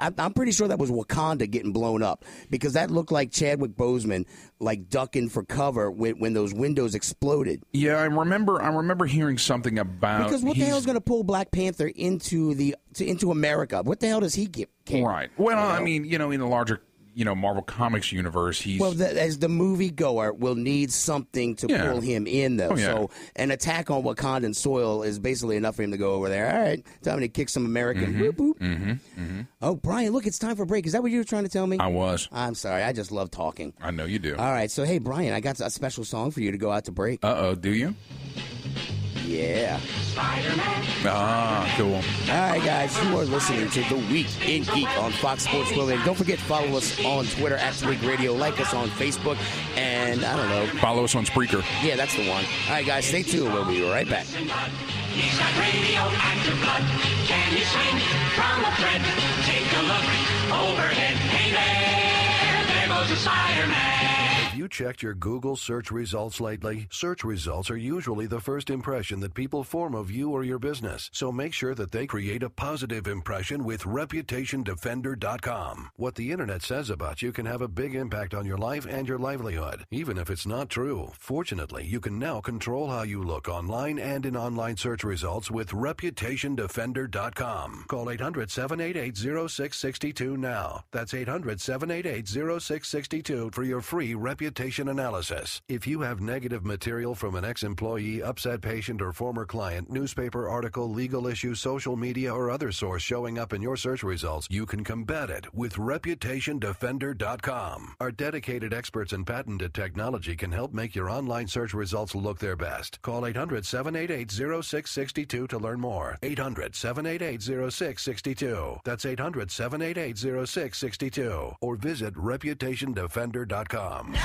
Speaker 15: I'm pretty sure that was Wakanda getting blown up because that looked like Chadwick Boseman like ducking for cover when those windows exploded.
Speaker 2: Yeah, I remember hearing something about
Speaker 15: because what the hell is going to pull Black Panther into America? What the hell does he get?
Speaker 2: Right. Well, I mean, in the larger Marvel Comics universe, he's...
Speaker 15: Well, as the moviegoer will need something to pull him in, though.
Speaker 2: Oh, yeah.
Speaker 15: So an attack on Wakandan soil is basically enough for him to go over there. All right, time to kick some American. Boop, boop.
Speaker 2: Mm-hmm.
Speaker 15: Oh, Brian, look, it's time for a break. Is that what you were trying to tell me?
Speaker 2: I was.
Speaker 15: I'm sorry. I just love talking.
Speaker 2: I know you do.
Speaker 15: All right, so, hey, Brian, I got a special song for you to go out to break.
Speaker 2: Uh-oh, do you?
Speaker 15: Yeah.
Speaker 9: Spider-Man.
Speaker 2: Ah, cool.
Speaker 15: All right, guys, you are listening to The Week in Geek on Fox Sports 1280. Don't forget to follow us on Twitter at Twig Radio, like us on Facebook, and I don't know.
Speaker 2: Follow us on Spreaker.
Speaker 15: Yeah, that's the one. All right, guys, stay tuned. We'll be right back.
Speaker 9: He's got radioactive blood. Can he swing from a thread? Take a look overhead. Hey there goes the Spider-Man.
Speaker 21: If you
Speaker 7: you checked your Google search results lately? Search results are usually the first impression that people form of you or your business. So make sure that they create a positive impression with ReputationDefender.com. What the internet says about you can have a big impact on your life and your livelihood, even if it's not true. Fortunately, you can now control how you look online and in online search results with ReputationDefender.com. Call 800-788-0662 now. That's 800-788-0662 for your free reputation analysis. If you have negative material from an ex-employee, upset patient, or former client, newspaper article, legal issue, social media, or other source showing up in your search results, you can combat it with ReputationDefender.com. Our dedicated experts in patented technology can help make your online search results look their best. Call 800-788-0662 to learn more. 800-788-0662. That's 800-788-0662. Or visit ReputationDefender.com.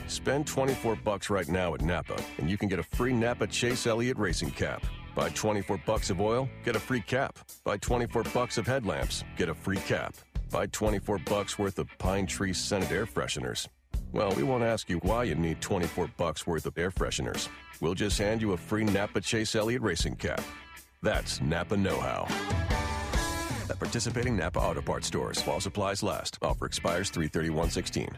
Speaker 17: Spend $24 right now at Napa, and you can get a free Napa Chase Elliott racing cap. Buy $24 of oil, get a free cap. Buy $24 of headlamps, get a free cap. Buy $24 worth of Pine Tree scented air fresheners. Well, we won't ask you why you need $24 worth of air fresheners. We'll just hand you a free Napa Chase Elliott racing cap. That's Napa know-how. At participating Napa Auto Parts stores while supplies last. Offer expires 3/31/16.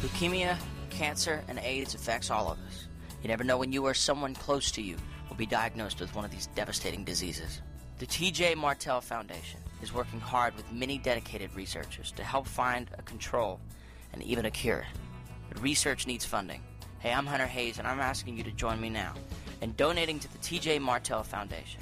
Speaker 8: Leukemia, cancer, and AIDS affects all of us. You never know when you or someone close to you will be diagnosed with one of these devastating diseases. The T.J. Martell Foundation is working hard with many dedicated researchers to help find a control and even a cure. But research needs funding. Hey, I'm Hunter Hayes, and I'm asking you to join me now in donating to the T.J. Martell Foundation,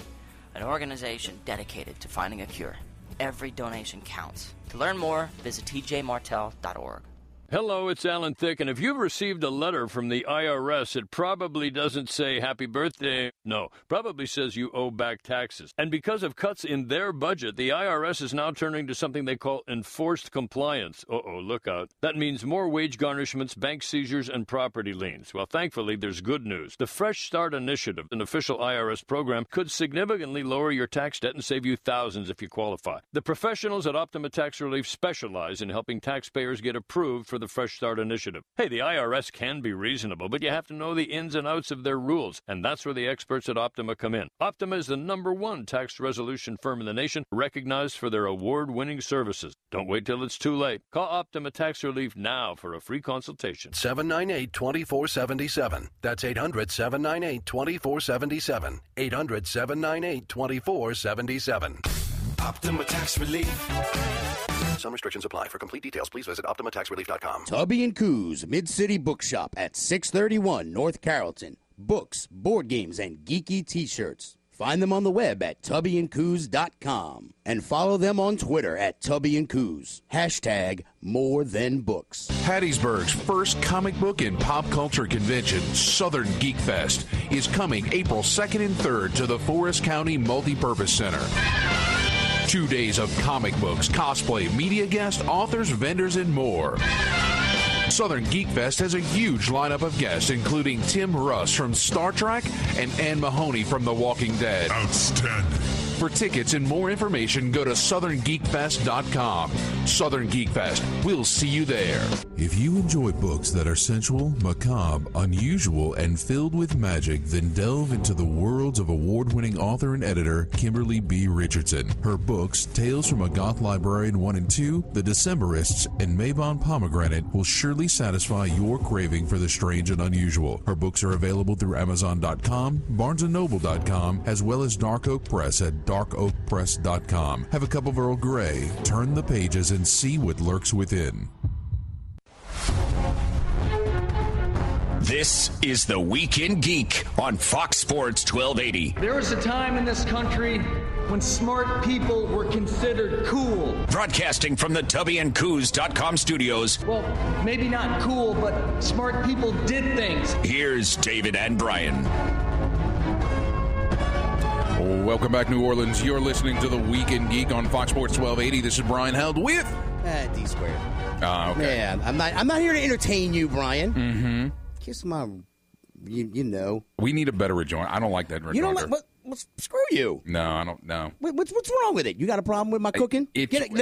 Speaker 8: an organization dedicated to finding a cure. Every donation counts. To learn more, visit tjmartell.org.
Speaker 10: Hello, it's Alan Thicke, and if you've received a letter from the IRS, it probably doesn't say happy birthday. No, probably says you owe back taxes. And because of cuts in their budget, the IRS is now turning to something they call enforced compliance. Uh-oh, look out. That means more wage garnishments, bank seizures, and property liens. Well, thankfully, there's good news. The Fresh Start Initiative, an official IRS program, could significantly lower your tax debt and save you thousands if you qualify. The professionals at Optima Tax Relief specialize in helping taxpayers get approved for the Fresh Start Initiative. Hey, the IRS can be reasonable, but you have to know the ins and outs of their rules, and that's where the experts at Optima come in. Optima is the #1 tax resolution firm in the nation, recognized for their award-winning services. Don't wait till it's too late. Call Optima Tax Relief now for a free consultation.
Speaker 7: 798-2477. That's 800-798-2477. 800-798-2477.
Speaker 9: Optima Tax Relief.
Speaker 7: Some restrictions apply. For complete details, please visit OptimaTaxRelief.com.
Speaker 15: Tubby and Coos Mid-City Bookshop at 631 North Carrollton. Books, board games, and geeky t-shirts. Find them on the web at tubbyandcoos.com. And follow them on Twitter at tubbyandcoos. Hashtag more than books.
Speaker 2: Hattiesburg's first comic book and pop culture convention, Southern Geek Fest, is coming April 2nd and 3rd to the Forest County Multipurpose Center. 2 days of comic books, cosplay, media guests, authors, vendors, and more. Southern Geek Fest has a huge lineup of guests, including Tim Russ from Star Trek and Ann Mahoney from The Walking Dead.
Speaker 3: Outstanding.
Speaker 2: For tickets and more information, go to southerngeekfest.com. Southern Geek Fest. We'll see you there.
Speaker 14: If you enjoy books that are sensual, macabre, unusual, and filled with magic, then delve into the worlds of award-winning author and editor Kimberly B. Richardson. Her books, Tales from a Goth Librarian 1 and 2, The Decemberists, and Maybon Pomegranate will surely satisfy your craving for the strange and unusual. Her books are available through Amazon.com, BarnesandNoble.com, as well as Dark Oak Press at darkoakpress.com. Have a cup of Earl Grey, turn the pages, and see what lurks within.
Speaker 5: This is the Week in Geek on Fox Sports 1280.
Speaker 4: There was a time in this country when smart people were considered cool.
Speaker 5: Broadcasting from the tubbyandcoos.com studios.
Speaker 4: Well, maybe not cool, but smart people did things.
Speaker 5: Here's David and Brian.
Speaker 2: Welcome back, New Orleans. You're listening to the Week in Geek on Fox Sports 1280. This is Brian Held with
Speaker 15: D squared.
Speaker 2: Okay.
Speaker 15: Yeah, I'm not here to entertain you, Brian.
Speaker 2: Mm-hmm.
Speaker 15: Kiss my you know.
Speaker 11: We need a better rejoinder. I don't like that rejoinder.
Speaker 15: You don't like what? Screw you.
Speaker 11: No, I don't know.
Speaker 15: What's wrong with it? You got a problem with my cooking? Get in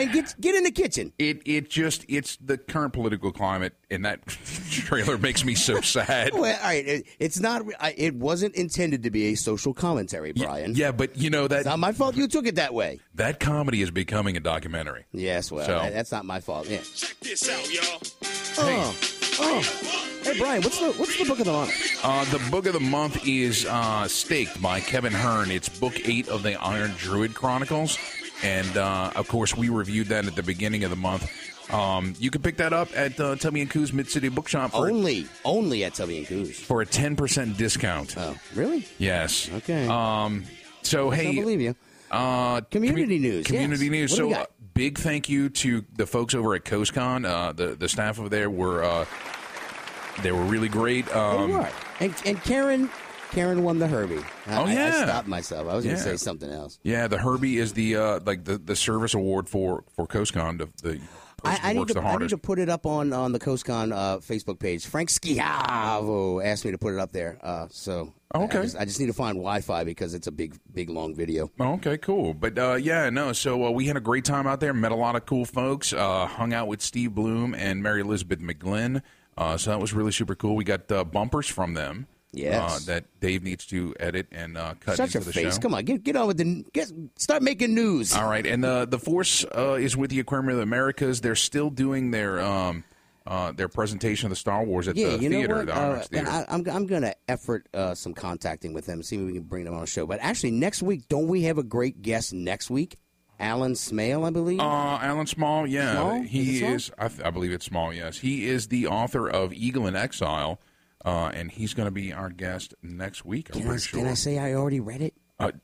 Speaker 15: the kitchen.
Speaker 11: It's the current political climate, and that trailer makes me so sad.
Speaker 15: Well, all right, it's not. It wasn't intended to be a social commentary, Brian.
Speaker 11: Yeah, but you know that
Speaker 15: it's not my fault. You took it that way.
Speaker 11: That comedy is becoming a documentary.
Speaker 15: Yes, well, that's not my fault. Yeah.
Speaker 12: Check this out, y'all.
Speaker 15: Hey, Brian, what's the book of the month?
Speaker 11: The book of the month is Staked by Kevin Hearn. It's book 8 of the Iron Druid Chronicles. And, of course, we reviewed that at the beginning of the month. You can pick that up at Tubby & Coos Mid-City Bookshop.
Speaker 15: Only at Tubby & Coos.
Speaker 11: For a 10% discount.
Speaker 15: Oh, really?
Speaker 11: Yes.
Speaker 15: Okay.
Speaker 11: So, hey.
Speaker 15: I don't believe you. Community news.
Speaker 11: Community news.
Speaker 15: What do we
Speaker 11: So,
Speaker 15: got?
Speaker 11: big thank you to the folks over at CoastCon. The staff over there were... They were really great.
Speaker 15: And Karen won the Herbie. I stopped myself. I was going to say something else.
Speaker 11: Yeah, the Herbie is the the service award for CoastCon.
Speaker 15: I need to put it up on the CoastCon Facebook page. Frank Schiavo asked me to put it up there. Okay. I just need to find Wi-Fi because it's a big, long video.
Speaker 11: Okay, cool. But so we had a great time out there. Met a lot of cool folks. Hung out with Steve Bloom and Mary Elizabeth McGlynn. So that was really super cool. We got bumpers from them.
Speaker 15: Yes.
Speaker 11: That Dave needs to edit and cut
Speaker 15: Shut
Speaker 11: into
Speaker 15: your
Speaker 11: the
Speaker 15: face.
Speaker 11: show.
Speaker 15: Come on, get on with start making news.
Speaker 11: All right, and the Force is with the Aquarium of the Americas. They're still doing their presentation of the Star Wars at the theater. The IMAX theater.
Speaker 15: I'm going to effort some contacting with them, see if we can bring them on the show. But actually, next week, don't we have a great guest next week? Alan Small, I believe.
Speaker 11: Alan Small, yeah,
Speaker 15: Small?
Speaker 11: he is. I believe it's Small. Yes, he is the author of Eagle in Exile, and he's going to be our guest next week. I'm pretty sure.
Speaker 15: Can I say I already read it?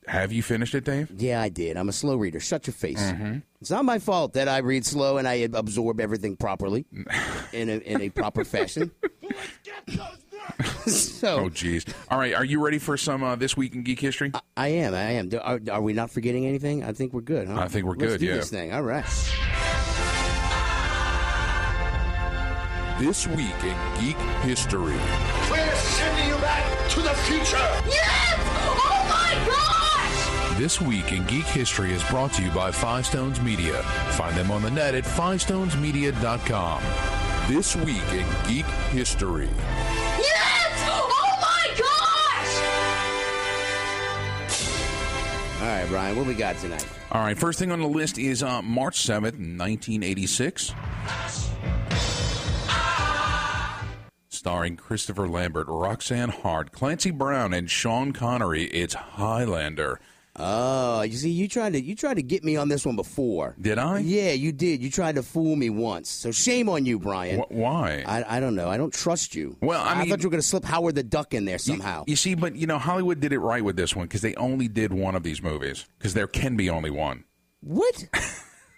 Speaker 11: Have you finished it, Dave?
Speaker 15: Yeah, I did. I'm a slow reader. Shut your face.
Speaker 11: Mm-hmm.
Speaker 15: It's not my fault that I read slow and I absorb everything properly in a proper fashion.
Speaker 11: Oh, geez. All right, are you ready for some This Week in Geek History?
Speaker 15: I am. Are we not forgetting anything? I think we're good, huh?
Speaker 11: I think we're good,
Speaker 15: Let's do
Speaker 11: yeah.
Speaker 15: this thing. All right.
Speaker 14: This Week in Geek History.
Speaker 12: We're sending you back to the future. Yes! Oh my gosh!
Speaker 14: This Week in Geek History is brought to you by Five Stones Media. Find them on the net at fivestonesmedia.com. This Week in Geek History.
Speaker 12: Yes! Oh my gosh!
Speaker 15: All right, Brian, what we got tonight?
Speaker 11: All right, first thing on the list is March 7th, 1986. Starring Christopher Lambert, Roxanne Hart, Clancy Brown, and Sean Connery, it's Highlander.
Speaker 15: Oh, you see, you tried to get me on this one before.
Speaker 11: Did I?
Speaker 15: Yeah, you did. You tried to fool me once. So shame on you, Brian.
Speaker 11: Why?
Speaker 15: I don't know. I don't trust you.
Speaker 11: Well, I mean,
Speaker 15: thought you were going to slip Howard the Duck in there somehow.
Speaker 11: You see, but, Hollywood did it right with this one because they only did one of these movies because there can be only one.
Speaker 15: What?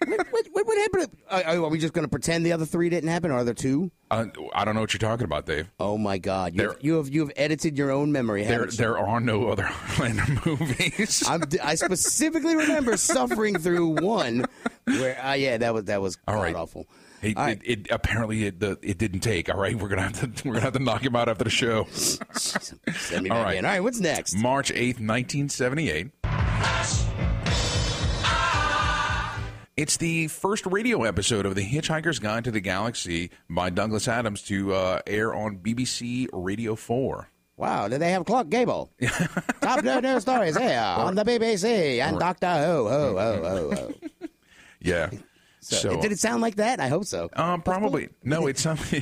Speaker 15: What happened? Are we just going to pretend the other three didn't happen? Or are there two?
Speaker 11: I don't know what you're talking about, Dave.
Speaker 15: Oh my God! You have edited your own memory.
Speaker 11: There are no other Highlander movies.
Speaker 15: I specifically remember suffering through one where that was
Speaker 11: all right.
Speaker 15: awful.
Speaker 11: It apparently it didn't take. All right, we're gonna have to knock him out after the show.
Speaker 15: Send me back in. All right, what's next?
Speaker 11: March 8th, 1978. It's the first radio episode of The Hitchhiker's Guide to the Galaxy by Douglas Adams to air on BBC Radio 4.
Speaker 15: Wow, did they have Clark Gable? Top news stories here on the BBC and Doctor Who.
Speaker 11: Yeah.
Speaker 15: So, did it sound like that? I hope so.
Speaker 11: Probably. No, it probably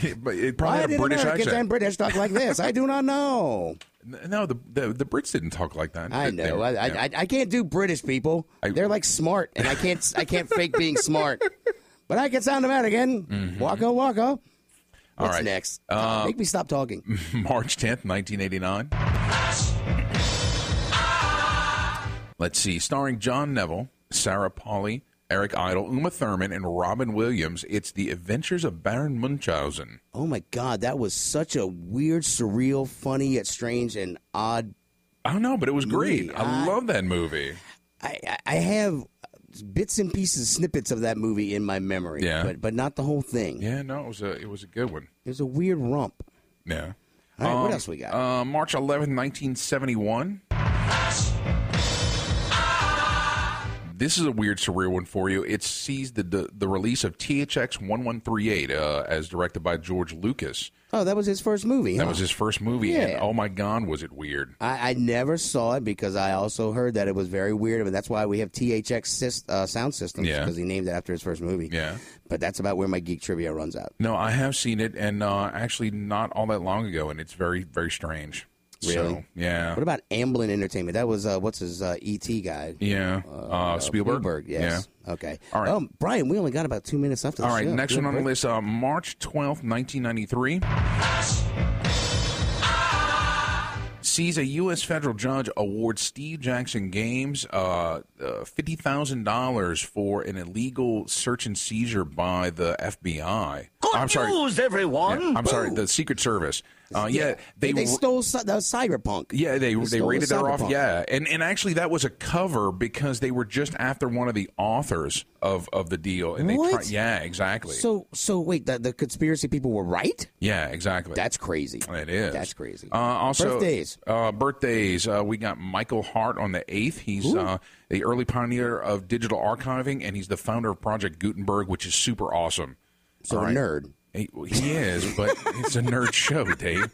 Speaker 11: had a British
Speaker 15: Americans
Speaker 11: accent.
Speaker 15: and British talk like this? I do not know.
Speaker 11: No, the Brits didn't talk like that.
Speaker 15: I know. I can't do British people. They're like smart, and I can't fake being smart. But I can sound them out again. Mm-hmm. Waka waka. What's next? Make me stop talking.
Speaker 11: March 10th, 1989. Let's see. Starring John Neville, Sarah Polley, Eric Idle, Uma Thurman, and Robin Williams, it's The Adventures of Baron Munchausen.
Speaker 15: Oh, my God. That was such a weird, surreal, funny, yet strange and odd
Speaker 11: I don't know, but it was great.
Speaker 15: movie.
Speaker 11: I love that movie.
Speaker 15: I have bits and pieces, snippets of that movie in my memory, but not the whole thing.
Speaker 11: Yeah, no, it was a good one.
Speaker 15: It was a weird romp.
Speaker 11: Yeah.
Speaker 15: All right, what else we got?
Speaker 11: March 11th, 1971. This is a weird, surreal one for you. It sees the release of THX 1138 as directed by George Lucas.
Speaker 15: Oh, that was his first movie.
Speaker 11: That was his first movie,
Speaker 15: Yeah.
Speaker 11: and oh my God, was it weird.
Speaker 15: I never saw it because I also heard that it was very weird, and that's why we have THX sound systems, because he named it after his first movie.
Speaker 11: Yeah.
Speaker 15: But that's about where my geek trivia runs out.
Speaker 11: No, I have seen it, and actually not all that long ago, and it's very, very strange.
Speaker 15: Really?
Speaker 11: So, yeah.
Speaker 15: What about Amblin Entertainment? That was, what's his E.T. guy?
Speaker 11: Yeah. Spielberg?
Speaker 15: Yes.
Speaker 11: Yeah.
Speaker 15: Okay.
Speaker 11: All right.
Speaker 15: Brian, we only got about 2 minutes left of the
Speaker 11: All right,
Speaker 15: show.
Speaker 11: next one on the list, March 12th, 1993. Sees a U.S. federal judge award Steve Jackson Games $50,000 for an illegal search and seizure by the FBI.
Speaker 12: News, everyone!
Speaker 11: Yeah, I'm sorry, the Secret Service.
Speaker 15: They stole the Cyberpunk.
Speaker 11: Yeah, they raided her off.
Speaker 15: Cyberpunk.
Speaker 11: Yeah, and actually that was a cover because they were just after one of the authors of the deal. And
Speaker 15: What?
Speaker 11: Yeah, exactly.
Speaker 15: So wait, the conspiracy people were right?
Speaker 11: Yeah, exactly.
Speaker 15: That's crazy.
Speaker 11: It is.
Speaker 15: That's crazy.
Speaker 11: Also,
Speaker 15: birthdays.
Speaker 11: We got Michael Hart on the 8th. He's the early pioneer of digital archiving, and he's the founder of Project Gutenberg, which is super awesome.
Speaker 15: So
Speaker 11: All
Speaker 15: a
Speaker 11: right.
Speaker 15: nerd.
Speaker 11: He is, but it's a nerd show, Dave.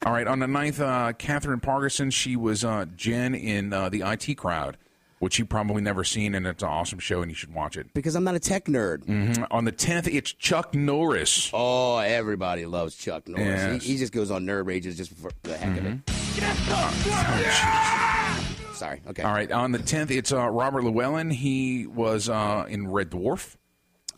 Speaker 11: All right, on the 9th, Catherine Parkinson, she was Jen in the IT Crowd, which you've probably never seen, and it's an awesome show, and you should watch it.
Speaker 15: Because I'm not a tech nerd.
Speaker 11: Mm-hmm. On the 10th, it's Chuck Norris.
Speaker 15: Oh, everybody loves Chuck Norris.
Speaker 11: Yes.
Speaker 15: He just goes on nerd rages just for the heck of it. Sorry. Okay.
Speaker 11: All right, on the 10th, it's Robert Llewellyn. He was in Red Dwarf.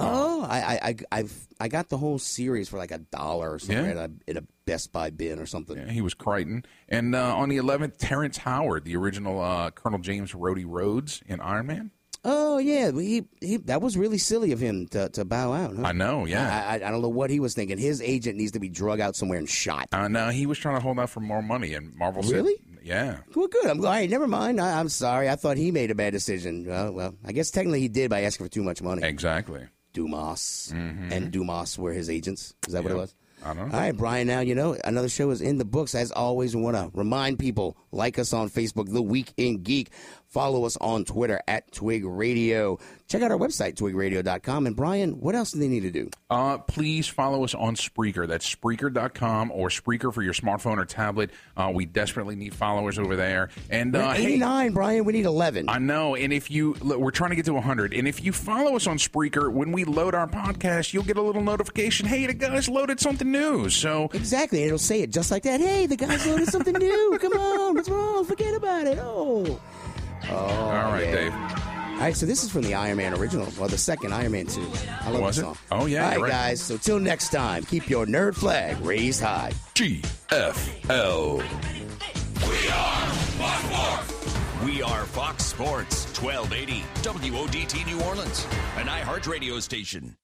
Speaker 15: I got the whole series for like $1 or something in a Best Buy bin or something.
Speaker 11: Yeah, he was Crichton. And on the 11th, Terrence Howard, the original Colonel James Rhodey Rhodes in Iron Man.
Speaker 15: Oh yeah, he that was really silly of him to bow out. Huh?
Speaker 11: I know, yeah.
Speaker 15: I don't know what he was thinking. His agent needs to be drug out somewhere and shot.
Speaker 11: No, he was trying to hold out for more money, and Marvel said,
Speaker 15: Really?
Speaker 11: Yeah.
Speaker 15: Well, good. All right, never mind. I'm sorry. I thought he made a bad decision. Well, I guess technically he did by asking for too much money.
Speaker 11: Exactly.
Speaker 15: Dumas and Dumas were his agents. Is that what it was?
Speaker 11: I don't know.
Speaker 15: All right, Brian, now you know another show is in the books. As always, we want to remind people, like us on Facebook, The Week in Geek. Follow us on Twitter at Twig Radio. Check out our website, twigradio.com. And Brian, what else do they need to do?
Speaker 11: Please follow us on Spreaker. That's Spreaker.com or Spreaker for your smartphone or tablet. We desperately need followers over there. And
Speaker 15: We're at 89, Brian. We need 11.
Speaker 11: I know. And if you, we're trying to get to 100. And if you follow us on Spreaker, when we load our podcast, you'll get a little notification. Hey, the guys loaded something new. So
Speaker 15: exactly. And it'll say it just like that. Hey, the guys loaded something new. Come on. What's wrong? Forget about it. Oh,
Speaker 11: all right, Dave.
Speaker 15: All right, so this is from the Iron Man original, or the second Iron Man 2. I love
Speaker 11: Was
Speaker 15: this
Speaker 11: it?
Speaker 15: song.
Speaker 11: Oh, yeah,
Speaker 15: All right,
Speaker 11: you're right.
Speaker 15: guys, so till next time, keep your nerd flag raised high.
Speaker 11: GFL.
Speaker 5: We are Fox Sports 1280 WODT New Orleans, an iHeartRadio station.